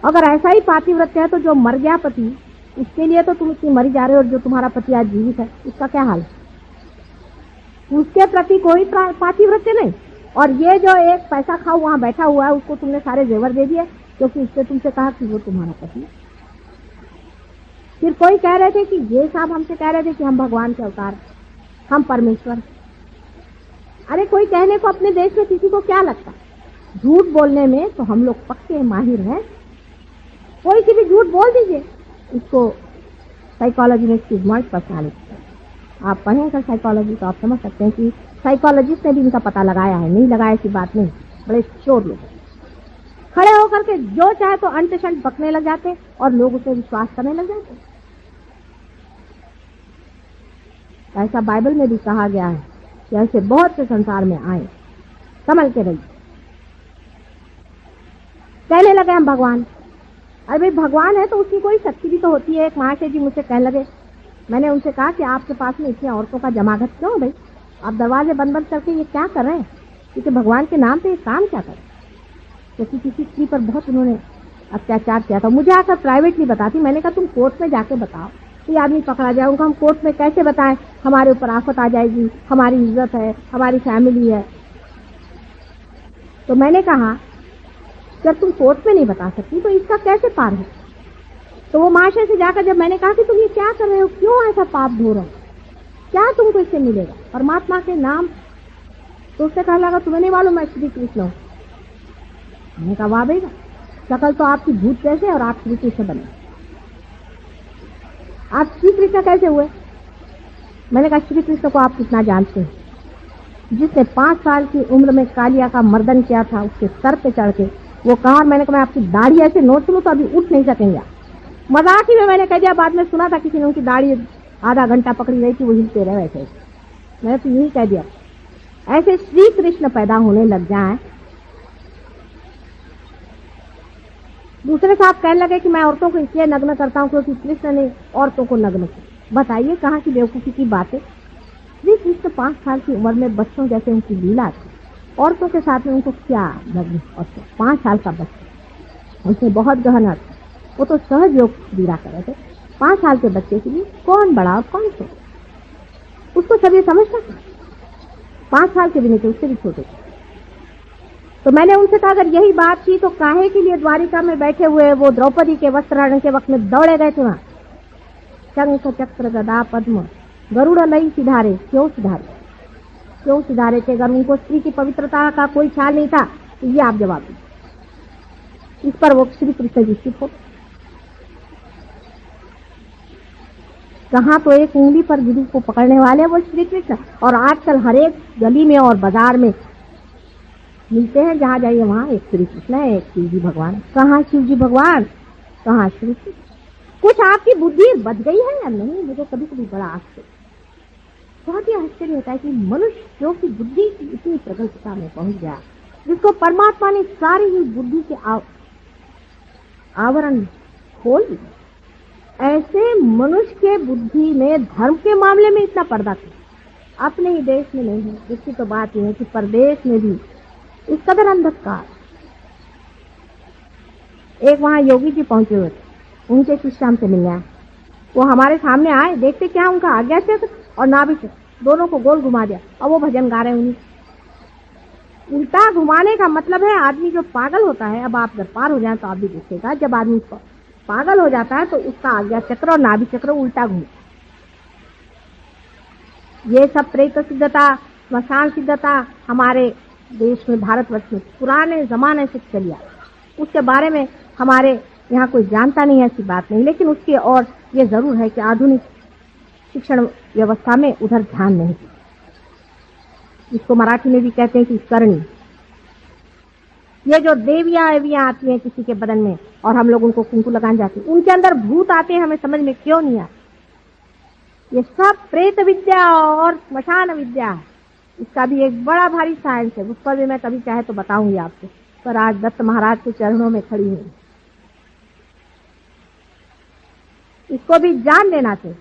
अगर ऐसा ही पातिव्रत्य है तो जो मर गया पति उसके लिए तो तुम इतनी मरी जा रहे हो, और जो तुम्हारा पति आज जीवित है उसका क्या हाल है? उसके प्रति कोई पातिव्रत्य नहीं। और ये जो एक पैसा खाओ वहां बैठा हुआ है उसको तुमने सारे जेवर दे दिए क्योंकि उससे तुमसे कहा कि वो तुम्हारा पति। फिर कोई कह रहे थे कि ये साहब हमसे कह रहे थे कि हम भगवान के अवतार, हम परमेश्वर। अरे कोई कहने को अपने देश में किसी को क्या लगता? झूठ बोलने में तो हम लोग पक्के माहिर हैं। कोई सी भी झूठ बोल दीजिए, इसको साइकोलॉजी में स्टिग्माइज्ड पर्सनालिटी, आप पढ़ेंगे साइकोलॉजी तो आप समझ सकते हैं कि साइकोलॉजिस्ट ने भी इनका पता लगाया है। नहीं लगाया ऐसी बात नहीं। बड़े चोर लोग खड़े होकर के जो चाहे तो अंट शंट बकने लग जाते और लोग उसे विश्वास करने लग जाते। ऐसा बाइबल में भी कहा गया है कि ऐसे बहुत से संसार में आए, संभल के रहिए। कहने लगे हम भगवान। अरे भाई भगवान है तो उसकी कोई शक्ति भी तो होती है। एक महाशय जी मुझसे कहने लगे, मैंने उनसे कहा कि आपके पास में इतनी औरतों का जमागत क्यों भाई? आप दरवाजे बंद बंद करके ये क्या कर रहे हैं? क्योंकि भगवान के नाम पे ये काम क्या करें? क्योंकि किसी स्त्री पर बहुत उन्होंने अत्याचार किया था। मुझे आकर प्राइवेटली बताती। मैंने कहा तुम कोर्ट में जाके बताओ, ये आदमी पकड़ा जाए। उनको हम कोर्ट में कैसे बताएं? हमारे ऊपर आफत आ जाएगी, हमारी इज्जत है, हमारी फैमिली है। तो मैंने कहा जब तुम कोर्ट में नहीं बता सकती तो इसका कैसे पार है? तो वो महाशय से जाकर जब मैंने कहा कि तुम ये क्या कर रहे हो, क्यों ऐसा पाप धो रहे हो, क्या तुमको इससे मिलेगा परमात्मा के नाम? तो उससे कहने लगा तुम्हें नहीं मालूम मैं श्री कृष्ण हूँ। मैंने कहा वाह भैया, शकल तो आपकी भूत जैसे और आप श्री कृष्ण बने। आप श्री कृष्ण कैसे हुए? मैंने कहा श्री कृष्ण को आप कितना जानते हैं? जिसने 5 साल की उम्र में कालिया का मर्दन किया था उसके सर पे चढ़ के वो कहा। और मैंने कहा मैं आपकी दाढ़ी ऐसे नोच लूं तो अभी उठ नहीं सकेंगे। मजाक ही में मैंने कह दिया। बाद में सुना था किसी ने उनकी दाढ़ी आधा घंटा पकड़ी रही थी, वो हिलते रहे वैसे। मैंने तो यही कह दिया। ऐसे श्री कृष्ण पैदा होने लग जाए। दूसरे साहब कहने लगे कि मैं औरतों को इसलिए नग्न करता हूँ क्योंकि कृष्ण ने औरतों को नग्न किया। बताइए कहाँ की बेवकूफी की बात है। श्री कृष्ण 5 साल की उम्र में बच्चों जैसे उनकी लीला थी, औरतों के साथ में उनको क्या लगी? और 5 साल का बच्चा, उनसे बहुत गहन अर्थ। वो तो सहज योग क्रीड़ा कर रहे थे। 5 साल के बच्चे के लिए कौन बड़ा और कौन छोटा, उसको सब ये समझता था। 5 साल के भी नहीं थे, उससे भी छोटे थे। तो मैंने उनसे कहा अगर यही बात थी तो काहे के लिए द्वारिका में बैठे हुए वो द्रौपदी के वस्त्रहरण के वक्त में दौड़े गए थे वहां? शंख चक्र गदा पद्म गरुड़ लई सिधारे, क्यों सिधारे? क्यों सिधारे थे? अगर उनको स्त्री की पवित्रता का कोई ख्याल नहीं था तो ये आप जवाब दीजिए। इस पर वो श्री कृष्ण जी चुप हो। कहाँ तो एक उंगली पर गिरी को पकड़ने वाले वो श्री कृष्ण, और आजकल हर एक गली में और बाजार में मिलते हैं। जहाँ जाइए वहाँ एक श्री कृष्ण है, एक शिव जी भगवान। कहाँ शिव जी भगवान, कहाँ श्री कृष्ण? कुछ आपकी बुद्धि बच गई है या नहीं? मुझे कभी कभी बड़ा आश्चर्य, बहुत ही आश्चर्य होता है कि मनुष्य जो कि बुद्धि की इतनी प्रगल्भता में पहुंच गया, जिसको परमात्मा ने सारी ही बुद्धि के आवरण खोल दिए, ऐसे मनुष्य के बुद्धि में धर्म के मामले में इतना पर्दा क्यों? अपने ही देश में नहीं है, इसकी तो बात यह है कि परदेश में भी इस कदर अंधकार। एक वहां योगी जी पहुंचे हुए थे, उनके शिष्य हमसे मिलने आए। वो हमारे सामने आए, देखते क्या उनका आज्ञा चक्र और नाभि चक्र दोनों को गोल घुमा दिया और वो भजन गा रहे हैं। उन्हीं उल्टा घुमाने का मतलब है आदमी जो पागल होता है, अब आप अगर पार हो जाए तो आप भी देखिएगा, जब आदमी पागल हो जाता है तो उसका आज्ञा चक्र और नाभि चक्र उल्टा घूमता। ये सब प्रेत सिद्धता, स्मशान सिद्धता हमारे देश में, भारतवर्ष में पुराने जमाने से चली आ, उसके बारे में हमारे यहाँ कोई जानता नहीं है, ऐसी बात नहीं। लेकिन उसकी और ये जरूर है कि आधुनिक शिक्षण व्यवस्था में उधर ध्यान नहीं दिया। इसको मराठी में भी कहते हैं कि करणी। ये जो देवियां आती हैं किसी के बदन में और हम लोग उनको कुंकू लगाने जाते हैं, उनके अंदर भूत आते हैं, हमें समझ में क्यों नहीं आता। ये सब प्रेत विद्या और स्मशान विद्या है। इसका भी एक बड़ा भारी साइंस है, उस पर भी मैं कभी चाहे तो बताऊंगी आपको, पर आज दत्त महाराज के चरणों में खड़ी हूं। इसको भी जान लेना चाहिए।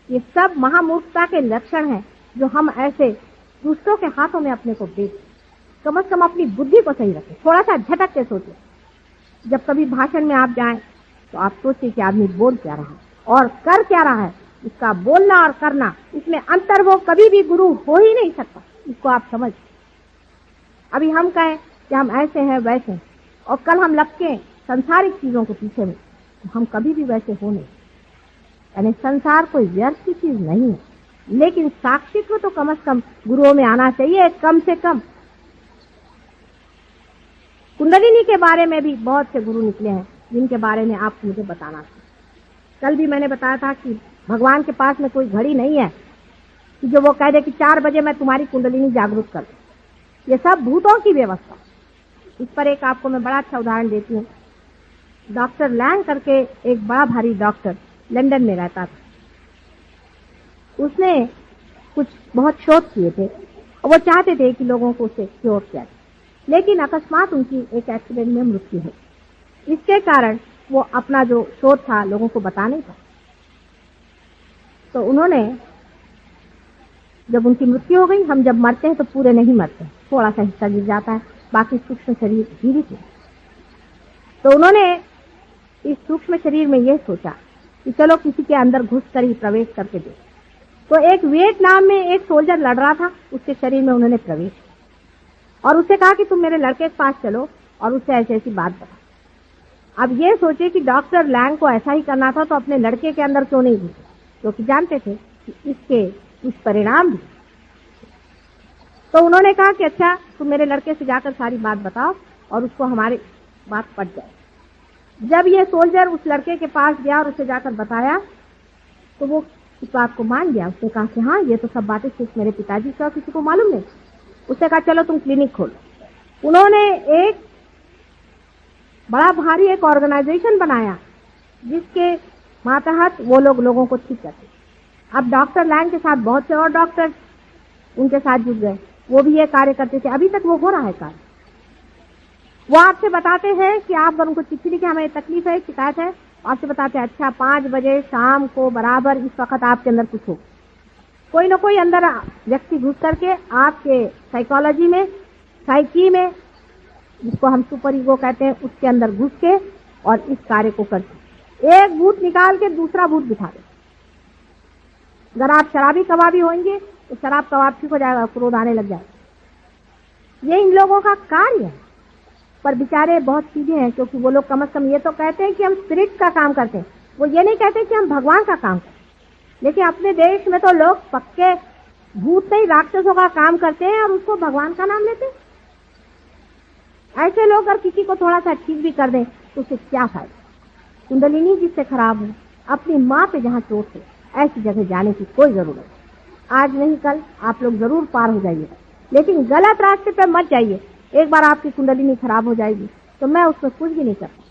ये सब महामूर्खता के लक्षण हैं जो हम ऐसे दूसरों के हाथों में अपने को बेच। कम से कम अपनी बुद्धि को सही रखें, थोड़ा सा झटक के सोचें। जब कभी भाषण में आप जाएं तो आप सोचिए कि आदमी बोल क्या रहा है और कर क्या रहा है। इसका बोलना और करना, इसमें अंतर वो कभी भी गुरु हो ही नहीं सकता। इसको आप समझ। अभी हम कहें कि हम ऐसे हैं वैसे हैं और कल हम लपके संसारिक चीजों के पीछे में, तो हम कभी भी वैसे हो नहीं। यानी संसार कोई व्यर्थ की चीज नहीं है, लेकिन साक्षित्व तो कम से कम गुरुओं में आना चाहिए, कम से कम। कुंडलिनी के बारे में भी बहुत से गुरु निकले हैं जिनके बारे में आप मुझे बताना था। कल भी मैंने बताया था कि भगवान के पास में कोई घड़ी नहीं है कि जो वो कह दे कि 4 बजे मैं तुम्हारी कुंडलिनी जागरूक कर दूं। ये सब भूतों की व्यवस्था। इस पर एक आपको मैं बड़ा अच्छा उदाहरण देती हूँ। डॉक्टर लैंग करके एक बड़ा भारी डॉक्टर लंदन में रहता था। उसने कुछ बहुत शोध किए थे और वो चाहते थे कि लोगों को उसे क्योर किया जाए, लेकिन अकस्मात उनकी एक एक्सीडेंट में मृत्यु हुई। इसके कारण वो अपना जो शोध था लोगों को बता नहीं पाए। तो उन्होंने, जब उनकी मृत्यु हो गई, हम जब मरते हैं तो पूरे नहीं मरते, थोड़ा सा हिस्सा गिर जाता है, बाकी सूक्ष्म शरीर जीवित है। तो उन्होंने इस सूक्ष्म शरीर में यह सोचा कि चलो किसी के अंदर घुस कर ही प्रवेश करके दे। तो एक वियतनाम में एक सोल्जर लड़ रहा था, उसके शरीर में उन्होंने प्रवेश किया और उससे कहा कि तुम मेरे लड़के के पास चलो और उससे ऐसी ऐसी बात बता। अब ये सोचे कि डॉक्टर लैंग को ऐसा ही करना था, तो अपने लड़के के अंदर क्यों नहीं घुसे, क्योंकि जानते थे कि इसके कुछ परिणाम भी। तो उन्होंने कहा कि अच्छा तुम मेरे लड़के से जाकर सारी बात बताओ और उसको हमारी बात पट जाए। जब ये सोल्जर उस लड़के के पास गया और उसे जाकर बताया तो वो इस बात को मान गया। उसने कहा कि हाँ, ये तो सब बातें सिर्फ मेरे पिताजी से और किसी को मालूम नहीं। उसने कहा चलो तुम क्लिनिक खोलो। उन्होंने एक बड़ा भारी एक ऑर्गेनाइजेशन बनाया जिसके मातहत वो लोगों को ठीक करते। अब डॉक्टर लैंग के साथ बहुत से और डॉक्टर उनके साथ जुड़ गए, वो भी ये कार्य करते थे। अभी तक वो हो रहा है कार्य। वो आपसे बताते हैं कि आप अगर उनको चिट्ठी लिखे हमें तकलीफ है, शिकायत है, आपसे बताते हैं अच्छा 5 बजे शाम को बराबर इस वक्त आपके अंदर कुछ हो। कोई ना कोई अंदर व्यक्ति घुस करके आपके साइकोलॉजी में, साइकी में, जिसको हम सुपर ईगो कहते हैं, उसके अंदर घुस के और इस कार्य को करते। एक भूत निकाल के दूसरा भूत बिठा दे। अगर आप शराबी कबाबी होंगे तो शराब कबाब ठीक हो जाएगा, क्रोध आने लग जाएगा। ये इन लोगों का कार्य है। पर बेचारे बहुत सीधे हैं, क्योंकि वो लोग कम से कम ये तो कहते हैं कि हम स्पिरिट का काम करते हैं, वो ये नहीं कहते कि हम भगवान का काम करते हैं। लेकिन अपने देश में तो लोग पक्के भूत नहीं राक्षसों का काम करते हैं और उसको भगवान का नाम लेते हैं। ऐसे लोग अगर किसी को थोड़ा सा ठीक भी कर दें तो उससे क्या फायदा। कुंडलिनी जिससे खराब हो, अपनी माँ पे जहाँ चोट है, ऐसी जगह जाने की कोई जरूरत नहीं। आज नहीं कल आप लोग जरूर पार हो जाइएगा, लेकिन गलत रास्ते पे मत जाइए। एक बार आपकी कुंडलिनी खराब हो जाएगी तो मैं उसमें कुछ भी नहीं करता,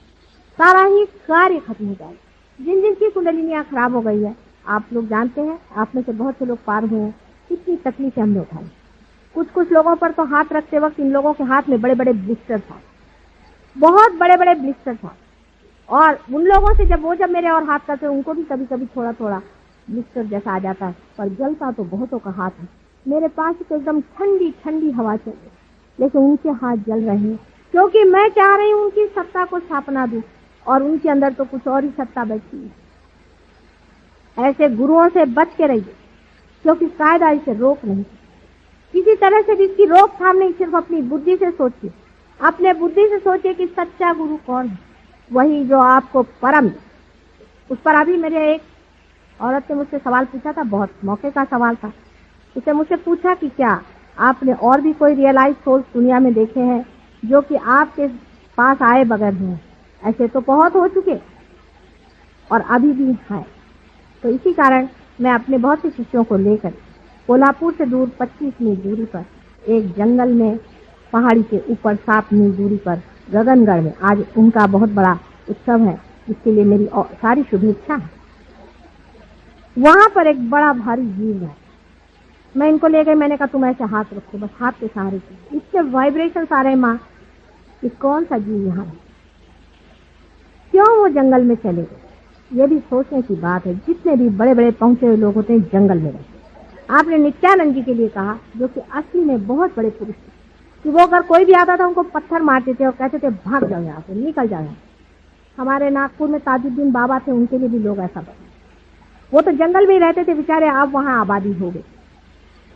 सारा ही कार्य खत्म हो जाएगा। जिन जिन की कुंडलिनियां खराब हो गई है, आप लोग जानते हैं, आप में से बहुत से लोग पार हुए हैं, कितनी तकलीफें हमने उठाई। कुछ लोगों पर तो हाथ रखते वक्त इन लोगों के हाथ में बड़े बड़े ब्लिस्टर था, बहुत बड़े बड़े ब्लिस्टर था, और उन लोगों से जब मेरे और हाथ करते उनको भी कभी कभी थोड़ा थोड़ा मिक्सचर जैसा आ जाता है, पर जलता तो बहुतों का हाथ है। मेरे पास तो एकदम ठंडी ठंडी हवा चल रही, लेकिन उनके हाथ जल रहे हैं, क्योंकि मैं चाह रही हूँ उनकी सत्ता को स्थापना दूं, और उनके अंदर तो कुछ और ही सत्ता बैठी है। ऐसे गुरुओं से बच के रहिए, क्योंकि कायदा इसे रोक नहीं, किसी तरह से भी इसकी रोकथाम नहीं। सिर्फ अपनी बुद्धि से सोचिए, अपने बुद्धि से सोचिए कि सच्चा गुरु कौन है, वही जो आपको परम। उस पर अभी मेरे एक औरत ने मुझसे सवाल पूछा था, बहुत मौके का सवाल था। उसने मुझसे पूछा कि क्या आपने और भी कोई रियलाइज सोल्स दुनिया में देखे हैं जो कि आपके पास आए बगैर हैं? ऐसे तो बहुत हो चुके और अभी भी हैं। तो इसी कारण मैं अपने बहुत से शिष्यों को लेकर कोल्हापुर से दूर 25 मील दूरी पर एक जंगल में, पहाड़ी के ऊपर 7 मील दूरी पर गगनगढ़ में आज उनका बहुत बड़ा उत्सव है, जिसके लिए मेरी सारी शुभेच्छा है। वहां पर एक बड़ा भारी जीव है, मैं इनको ले गई। मैंने कहा तुम ऐसे हाथ रखो, बस हाथ के सहारे की। इसके वाइब्रेशन आ रहे माँ, कि कौन सा जीव यहाँ है, क्यों वो जंगल में चले गए? ये भी सोचने की बात है। जितने भी बड़े बड़े पहुंचे हुए लोग होते हैं जंगल में रहते। आपने नित्यानंद जी के लिए कहा, जो कि असली में बहुत बड़े पुरुष थे, कि वो अगर कोई भी आता था उनको पत्थर मारते थे और कहते थे भाग जाओ यहाँ से, निकल जाओ। हमारे नागपुर में ताजुद्दीन बाबा थे, उनके लिए भी लोग ऐसा बने। वो तो जंगल में ही रहते थे बेचारे, अब वहां आबादी हो गई।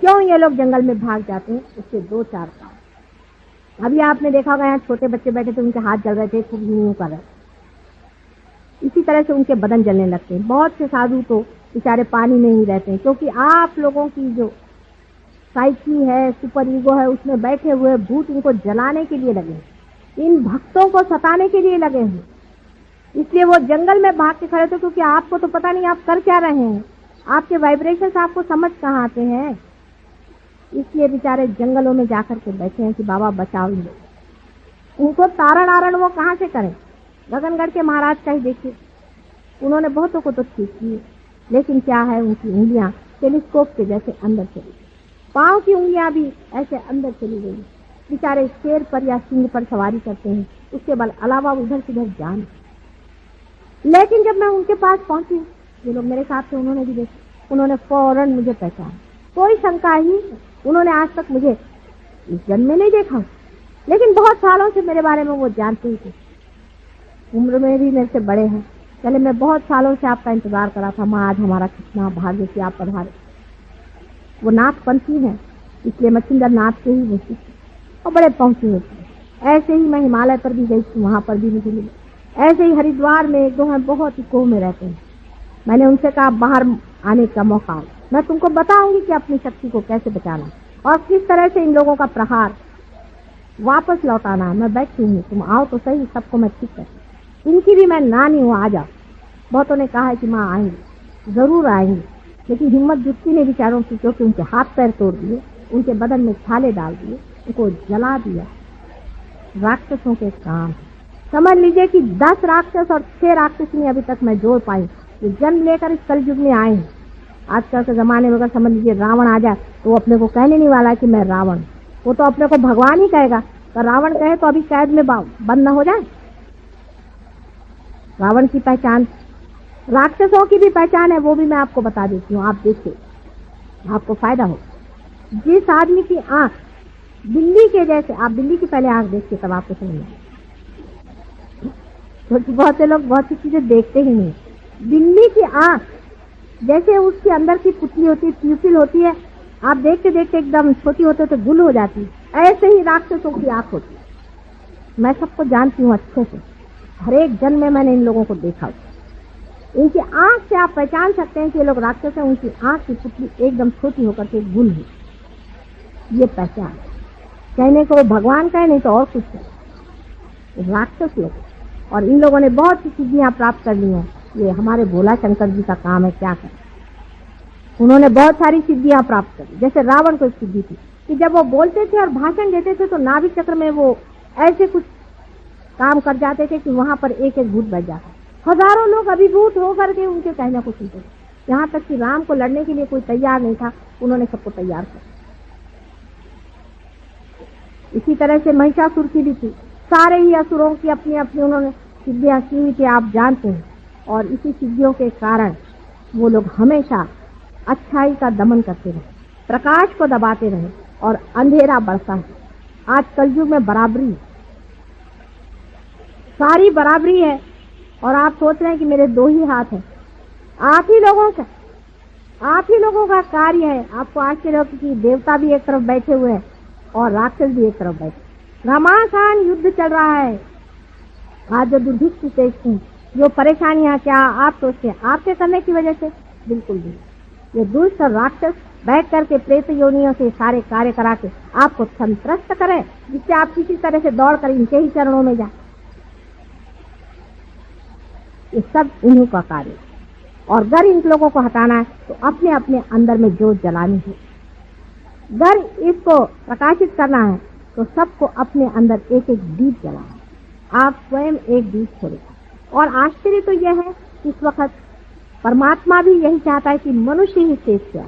क्यों ये लोग जंगल में भाग जाते हैं? उसके 2-4 कारण। अभी आपने देखा होगा, यहाँ छोटे बच्चे बैठे थे, उनके हाथ जल रहे थे, खूब यूं कर रहे। इसी तरह से उनके बदन जलने लगते हैं। बहुत से साधु तो बेचारे पानी में ही रहते हैं, क्योंकि आप लोगों की जो साइकी है, सुपर ईगो है, उसमें बैठे हुए भूत इनको जलाने के लिए लगे, इन भक्तों को सताने के लिए लगे हैं। इसलिए वो जंगल में भाग के खड़े थे, क्योंकि आपको तो पता नहीं आप कर क्या रहे हैं, आपके वाइब्रेशंस आपको समझ कहाँ आते हैं। इसलिए बेचारे जंगलों में जाकर के बैठे हैं कि बाबा बचाओ इन्हें। उनको तारण आरण वो कहाँ से करें? गगनगढ़ के महाराज का ही देखिए, उन्होंने बहुतों को तो ठीक किए, लेकिन क्या है, उनकी उंगलियां टेलीस्कोप के जैसे अंदर चली, पांव की उंगलियां भी ऐसे अंदर चली गई। बेचारे शेर पर या सिंह पर सवारी करते हैं, उसके बाद अलावा उधर से उधर जान। लेकिन जब मैं उनके पास पहुंची, जो लोग मेरे साथ थे उन्होंने भी देखा, उन्होंने फौरन मुझे पहचाना, कोई शंका ही। उन्होंने आज तक मुझे इस जन्म में नहीं देखा, लेकिन बहुत सालों से मेरे बारे में वो जानते ही थे। उम्र में भी मेरे से बड़े हैं। चले, मैं बहुत सालों से आपका इंतजार करा था माँ, आज हमारा कितना भाग्य कि आप पधारे। वो नाथपंथी हैं, इसलिए मच्छिंदर नाथ के ही वो और बड़े पहुंचे हुए थे। ऐसे ही मैं हिमालय पर भी गई थी, वहां पर भी मुझे मिले। ऐसे ही हरिद्वार में 1-2 हैं, बहुत ही कोह में रहते हैं। मैंने उनसे कहा बाहर आने का मौका, मैं तुमको बताऊंगी कि अपनी शक्ति को कैसे बचाना और किस तरह से इन लोगों का प्रहार वापस लौटाना है। मैं बैठी हूँ, तुम आओ तो सही, सबको मैं ठीक कर। इनकी भी मैं नानी हूँ, आ जाओ। बहुतों ने कहा है कि माँ आएंगे, जरूर आएंगे, लेकिन हिम्मत जुटती नहीं बेचारों की, क्योंकि उनके हाथ पैर तोड़ दिए, उनके बदन में छाले डाल दिए, उनको जला दिया। राक्षसों के काम समझ लीजिए कि 10 राक्षस और 6 राक्षसी अभी तक मैं जोड़ पाई, ये जन्म लेकर इस कलयुग में आए हैं। आजकल के जमाने में अगर समझ लीजिए रावण आ जाए तो वो अपने को कहने नहीं वाला कि मैं रावण, वो तो अपने को भगवान ही कहेगा। तो रावण कहे तो अभी कैद में बंद न हो जाए। रावण की पहचान, राक्षसों की भी पहचान है, वो भी मैं आपको बता देती हूँ, आप देखिए, आपको फायदा हो। जिस आदमी की आंख बिल्ली के जैसे, आप बिल्ली की पहले आंख देखिए तब आपको समझ में, क्योंकि बहुत से लोग बहुत सी चीजें देखते ही नहीं। बिल्ली की आंख जैसे उसके अंदर की पुतली होती है, प्यूपिल होती है, आप देखते देखते एकदम छोटी होते तो गुल हो जाती है। ऐसे ही राक्षसों की आंख होती है। मैं सबको जानती हूँ अच्छे से, हर एक जन्म में मैंने इन लोगों को देखा। इनकी आंख से आप पहचान सकते हैं कि ये लोग राक्षस हैं। उनकी आंख की पुतली एकदम छोटी होकर के गुल है, ये पहचान। कहने को वो भगवान कहे, नहीं तो और कुछ है। राक्षस लोग, और इन लोगों ने बहुत सी सिद्धियां प्राप्त कर ली हैं। ये हमारे भोला शंकर जी का काम है, क्या करें। उन्होंने बहुत सारी सिद्धियां प्राप्त कर ली। जैसे रावण को एक सिद्धि थी कि जब वो बोलते थे और भाषण देते थे तो नाभि चक्र में वो ऐसे कुछ काम कर जाते थे कि वहां पर एक एक भूत बैठ जाता। हजारों लोग अभिभूत होकर के उनके कहने को सुनते थे। यहाँ तक कि राम को लड़ने के लिए कोई तैयार नहीं था, उन्होंने सबको तैयार कर। इसी तरह से महिषासुर की भी थी। सारे ही असुरों की अपनी अपनी उन्होंने सिद्धियां की हुई थी आप जानते हैं, और इसी सिद्धियों के कारण वो लोग हमेशा अच्छाई का दमन करते रहे, प्रकाश को दबाते रहे और अंधेरा बढ़ता है। आज कलयुग में बराबरी है, सारी बराबरी है, और आप सोच रहे हैं कि मेरे दो ही हाथ हैं। आप ही लोगों का कार्य है। आपको आश्चर्य होगा कि देवता भी एक तरफ बैठे हुए हैं और राक्षस भी एक तरफ बैठे। घमासान युद्ध चल रहा है। आज जो दुर्भिक्ष देश हैं, जो परेशानियां, क्या आप सोचते हैं आपके करने की वजह से? बिल्कुल भी। ये दुष्ट और राक्षस बैठ करके प्रेत योनियों से सारे कार्य करा के आपको संतुष्ट करें, जिससे आप किसी तरह से दौड़ कर इनके ही चरणों में जाए। ये सब इन्हीं का कार्य है। और अगर इन लोगों को हटाना है तो अपने अपने अंदर में जोत जलानी है। अगर इसको प्रकाशित करना है तो सबको अपने अंदर एक एक दीप जलाना। आप स्वयं एक दीप छोड़े। और आश्चर्य तो यह है कि इस वक्त परमात्मा भी यही चाहता है कि मनुष्य ही श्रेष्ठ है,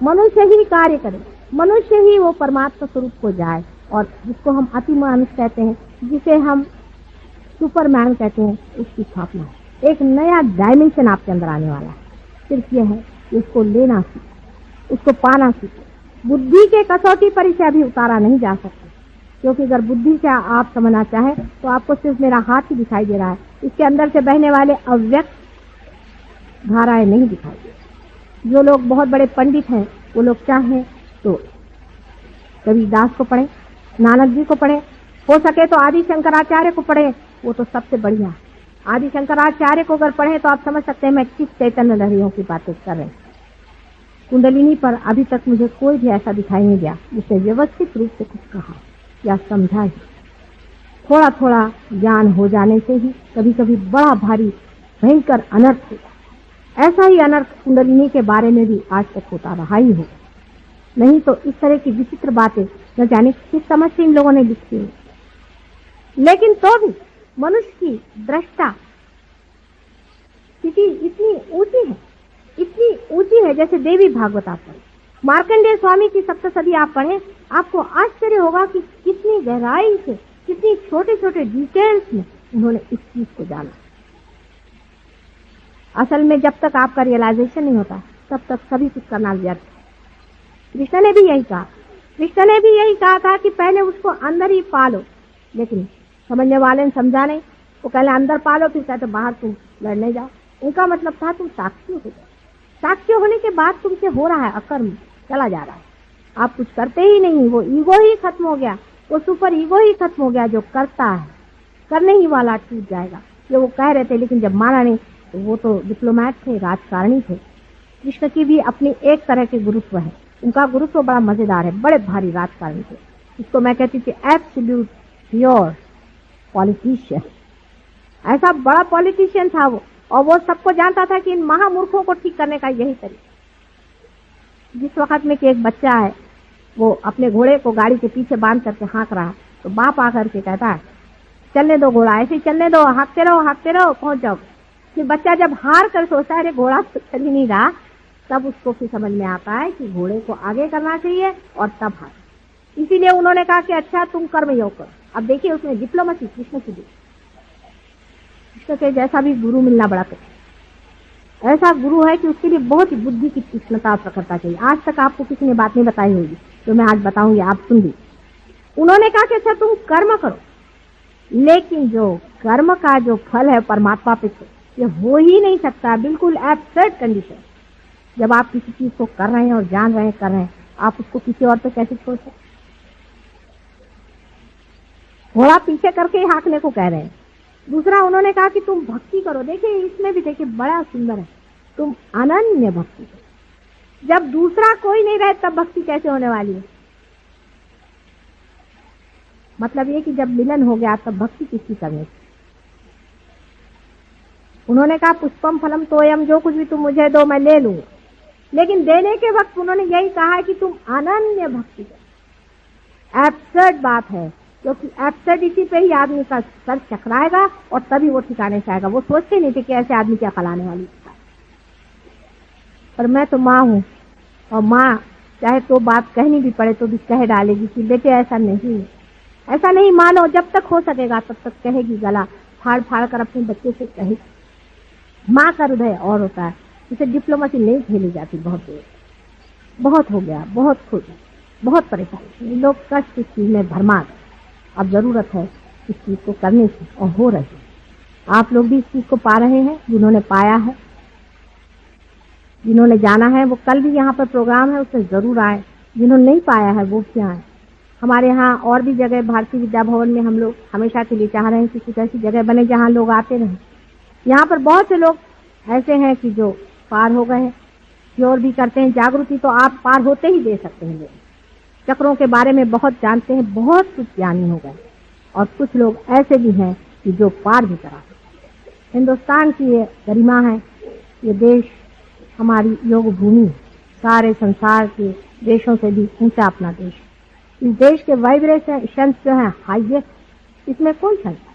मनुष्य ही कार्य करे, मनुष्य ही वो परमात्मा स्वरूप को जाए। और जिसको हम अति मानुष कहते हैं, जिसे हम सुपरमैन कहते हैं, उसकी स्थापना है। एक नया डायमेंशन आपके अंदर आने वाला है। सिर्फ यह है कि उसको लेना सीखे, उसको पाना सीखे। बुद्धि के कसौटी पर इसे अभी उतारा नहीं जा सकता, क्योंकि अगर बुद्धि से आप समझना चाहें तो आपको सिर्फ मेरा हाथ ही दिखाई दे रहा है। इसके अंदर से बहने वाले अव्यक्त धाराएं नहीं दिखाई दे। जो लोग बहुत बड़े पंडित हैं वो लोग चाहें तो कबीरदास को पढ़ें, नानक जी को पढ़ें, हो सके तो आदि शंकराचार्य को पढ़ें, वो तो सबसे बढ़िया है। आदि शंकराचार्य को अगर पढ़ें तो आप समझ सकते हैं मैं किस चैतन्य लहरियों की बातें कर रहे हैं। कुंडलिनी पर अभी तक मुझे कोई भी ऐसा दिखाई नहीं दिया जिसने व्यवस्थित रूप से कुछ कहा या समझा ही। थोड़ा थोड़ा ज्ञान हो जाने से ही कभी कभी बड़ा भारी भयंकर अनर्थ होता। ऐसा ही अनर्थ कुंडलिनी के बारे में भी आज तक होता रहा ही हो। नहीं तो इस तरह की विचित्र बातें न जाने किस समझ से इन लोगों ने लिखी है। लेकिन तो भी मनुष्य की दृष्टा स्थिति इतनी ऊंची है जैसे देवी भागवत आप पढ़ें, मार्कंडेय स्वामी की सप्तशती आप पढ़ें, आपको आश्चर्य होगा कि कितनी गहराई से, कितनी छोटे छोटे डिटेल्स में उन्होंने इस चीज को जाना। असल में जब तक आपका रियलाइजेशन नहीं होता तब तक सभी कुछ करना व्यर्थ है। कृष्ण ने भी यही कहा था कि पहले उसको अंदर ही पालो, लेकिन समझने वाले ने समझा नहीं। वो पहले अंदर पालो, फिर कहते बाहर तुम लड़ने जाओ। उनका मतलब था तुम साक्षी हो जाओ। साक्षी होने के बाद तुमसे हो रहा है अकर्म, चला जा रहा है, आप कुछ करते ही नहीं। वो ईगो ही खत्म हो गया, वो सुपर ईगो ही खत्म हो गया जो करता है। करने ही वाला टूट जाएगा। ये वो कह रहे थे, लेकिन जब माना नहीं तो वो तो डिप्लोमैट थे, राजकारणी थे। कृष्ण की भी अपनी एक तरह के गुरुत्व है। उनका गुरुत्व बड़ा मजेदार है, बड़े भारी राजकारणी थे। इसको मैं कहती थी एब्सोल्यूट प्योर पॉलिटिशियन। ऐसा बड़ा पॉलिटिशियन था वो, और वो सबको जानता था कि इन महामूर्खों को ठीक करने का यही तरीका। जिस वक्त में कि एक बच्चा है, वो अपने घोड़े को गाड़ी के पीछे बांध करके हाँक रहा है, तो बाप आकर के कहता है चलने दो घोड़ा, ऐसे ही चलने दो, हाँकते रहो पहुंच जाओ। फिर बच्चा जब हार कर सोचता है घोड़ा तो चल ही नहीं रहा, तब उसको फिर समझ में आता है कि घोड़े को आगे करना चाहिए और तब हार। इसीलिए उन्होंने कहा कि अच्छा तुम कर्म योग करो। अब देखिए उसमें डिप्लोमेसी कृष्ण की दी। कृष्ण के जैसा भी गुरु मिलना बड़ा कठिन। ऐसा गुरु है कि उसके लिए बहुत ही बुद्धि की तीक्ष्णता और प्रखरता चाहिए। आज तक आपको किसी ने बात नहीं बताई होगी जो मैं आज बताऊंगी, आप सुन ली। उन्होंने कहा कि अच्छा तुम कर्म करो, लेकिन जो कर्म का जो फल है परमात्मा पे ये हो ही नहीं सकता। बिल्कुल एब्सर्ड कंडीशन। जब आप किसी चीज को कर रहे हैं और जान रहे हैं कर रहे हैं, आप उसको किसी और पे कैसे छोड़ सकते? घोड़ा पीछे करके ही हाँकने को कह रहे हैं। दूसरा उन्होंने कहा कि तुम भक्ति करो। देखिए इसमें भी देखिए बड़ा सुंदर है, तुम अनन्य भक्ति करो। जब दूसरा कोई नहीं रहे तब भक्ति कैसे होने वाली है? मतलब ये कि जब मिलन हो गया तब भक्ति किसकी करनी? उन्होंने कहा पुष्पम फलम तोयम, जो कुछ भी तुम मुझे दो मैं ले लूंगा। लेकिन देने के वक्त उन्होंने यही कहा है कि तुम अनन्य भक्ति करो। एब्सर्ड बात है, क्योंकि एब्सर्डिटी पे ही आदमी का सर चकराएगा और तभी वो ठिकाने से आएगा। वो सोचते नहीं थे कि ऐसे आदमी क्या खलाने वाली। पर मैं तो माँ हूँ, और माँ चाहे तो बात कहनी भी पड़े तो भी कह डालेगी कि बेटे ऐसा नहीं मानो। जब तक हो सकेगा तब तक कहेगी, गला फाड़ फाड़ कर अपने बच्चे से कहे। माँ का हृदय और होता है, इसे डिप्लोमेसी नहीं झेली जाती। बहुत देर, बहुत हो गया, बहुत खुश, बहुत परेशानी, लोग कष्ट इस चीज में भरमार। अब जरूरत है इस चीज को करने की, और हो रही है। आप लोग भी इस चीज को पा रहे हैं। जिन्होंने पाया है, जिन्होंने जाना है, वो कल भी यहाँ पर प्रोग्राम है, उसमें जरूर आए। जिन्होंने नहीं पाया है वो भी आए। हमारे यहाँ और भी जगह भारतीय विद्या भवन में हम लोग हमेशा के लिए चाह रहे हैं कि कुछ ऐसी जगह बने जहाँ लोग आते रहें। यहाँ पर बहुत से लोग ऐसे हैं कि जो पार हो गए हैं, और भी करते हैं। जागृति तो आप पार होते ही दे सकते हैं। लोग चक्रों के बारे में बहुत जानते हैं, बहुत कुछ ज्ञानी हो गए, और कुछ लोग ऐसे भी हैं कि जो पार भी करा सकते। हिंदुस्तान की ये गरिमा है, ये देश हमारी योग भूमि, सारे संसार के देशों से भी ऊंचा अपना देश। इस देश के वाइब्रेशन जो है हाईएस्ट, इसमें कोई शंका नहीं।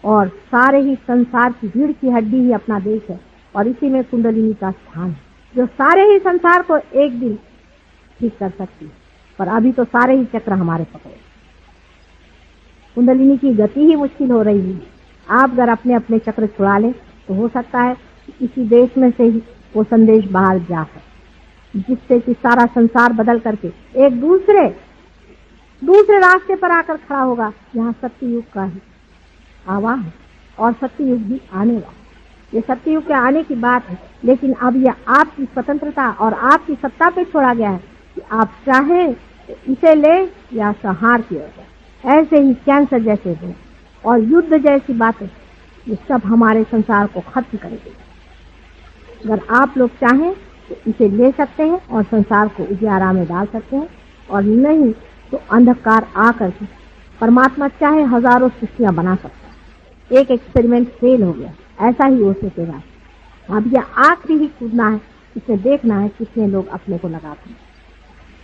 और सारे ही संसार की रीढ़ की हड्डी ही अपना देश है, और इसी में कुंडलिनी का स्थान है, जो सारे ही संसार को एक दिन ठीक कर सकती है। पर अभी तो सारे ही चक्र हमारे पकड़े। कुंडलिनी की गति ही मुश्किल हो रही है। आप अगर अपने अपने चक्र छुड़ा लें तो हो सकता है कि इसी देश में से ही वो संदेश बाहर जा सके, जिससे कि सारा संसार बदल करके एक दूसरे रास्ते पर आकर खड़ा होगा। यहाँ सत्ययुग का ही आवाह है, और सत्ययुग भी आने वाला। ये सत्ययुग के आने की बात है, लेकिन अब यह आपकी स्वतंत्रता और आपकी सत्ता पे छोड़ा गया है कि आप चाहें तो इसे ले या संहार की ओर जाए। ऐसे ही कैंसर जैसे रोग और युद्ध जैसी बातें, ये सब हमारे संसार को खत्म करेंगे। अगर आप लोग चाहें तो इसे ले सकते हैं और संसार को उजियारा में डाल सकते हैं, और नहीं तो अंधकार आकर के परमात्मा चाहे हजारों सृष्टियां बना सकता है। एक एक्सपेरिमेंट फेल हो गया, ऐसा ही हो सकेगा। अब यह आखिरी ही कूदना है, इसे देखना है कितने लोग अपने को लगाते हैं।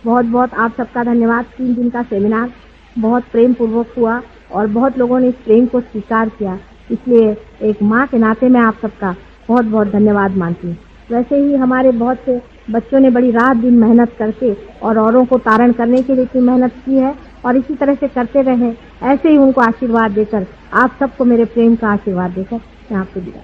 बहुत बहुत आप सबका धन्यवाद। 3 दिन का सेमिनार बहुत प्रेम पूर्वक हुआ, और बहुत लोगों ने इस प्रेम को स्वीकार किया। इसलिए एक माँ के नाते मैं आप सबका बहुत बहुत धन्यवाद मानती हूँ। वैसे ही हमारे बहुत से बच्चों ने बड़ी रात दिन मेहनत करके और औरों को तारण करने के लिए इतनी मेहनत की है, और इसी तरह से करते रहे। ऐसे ही उनको आशीर्वाद देकर, आप सबको मेरे प्रेम का आशीर्वाद देकर मैं आपसे विदा।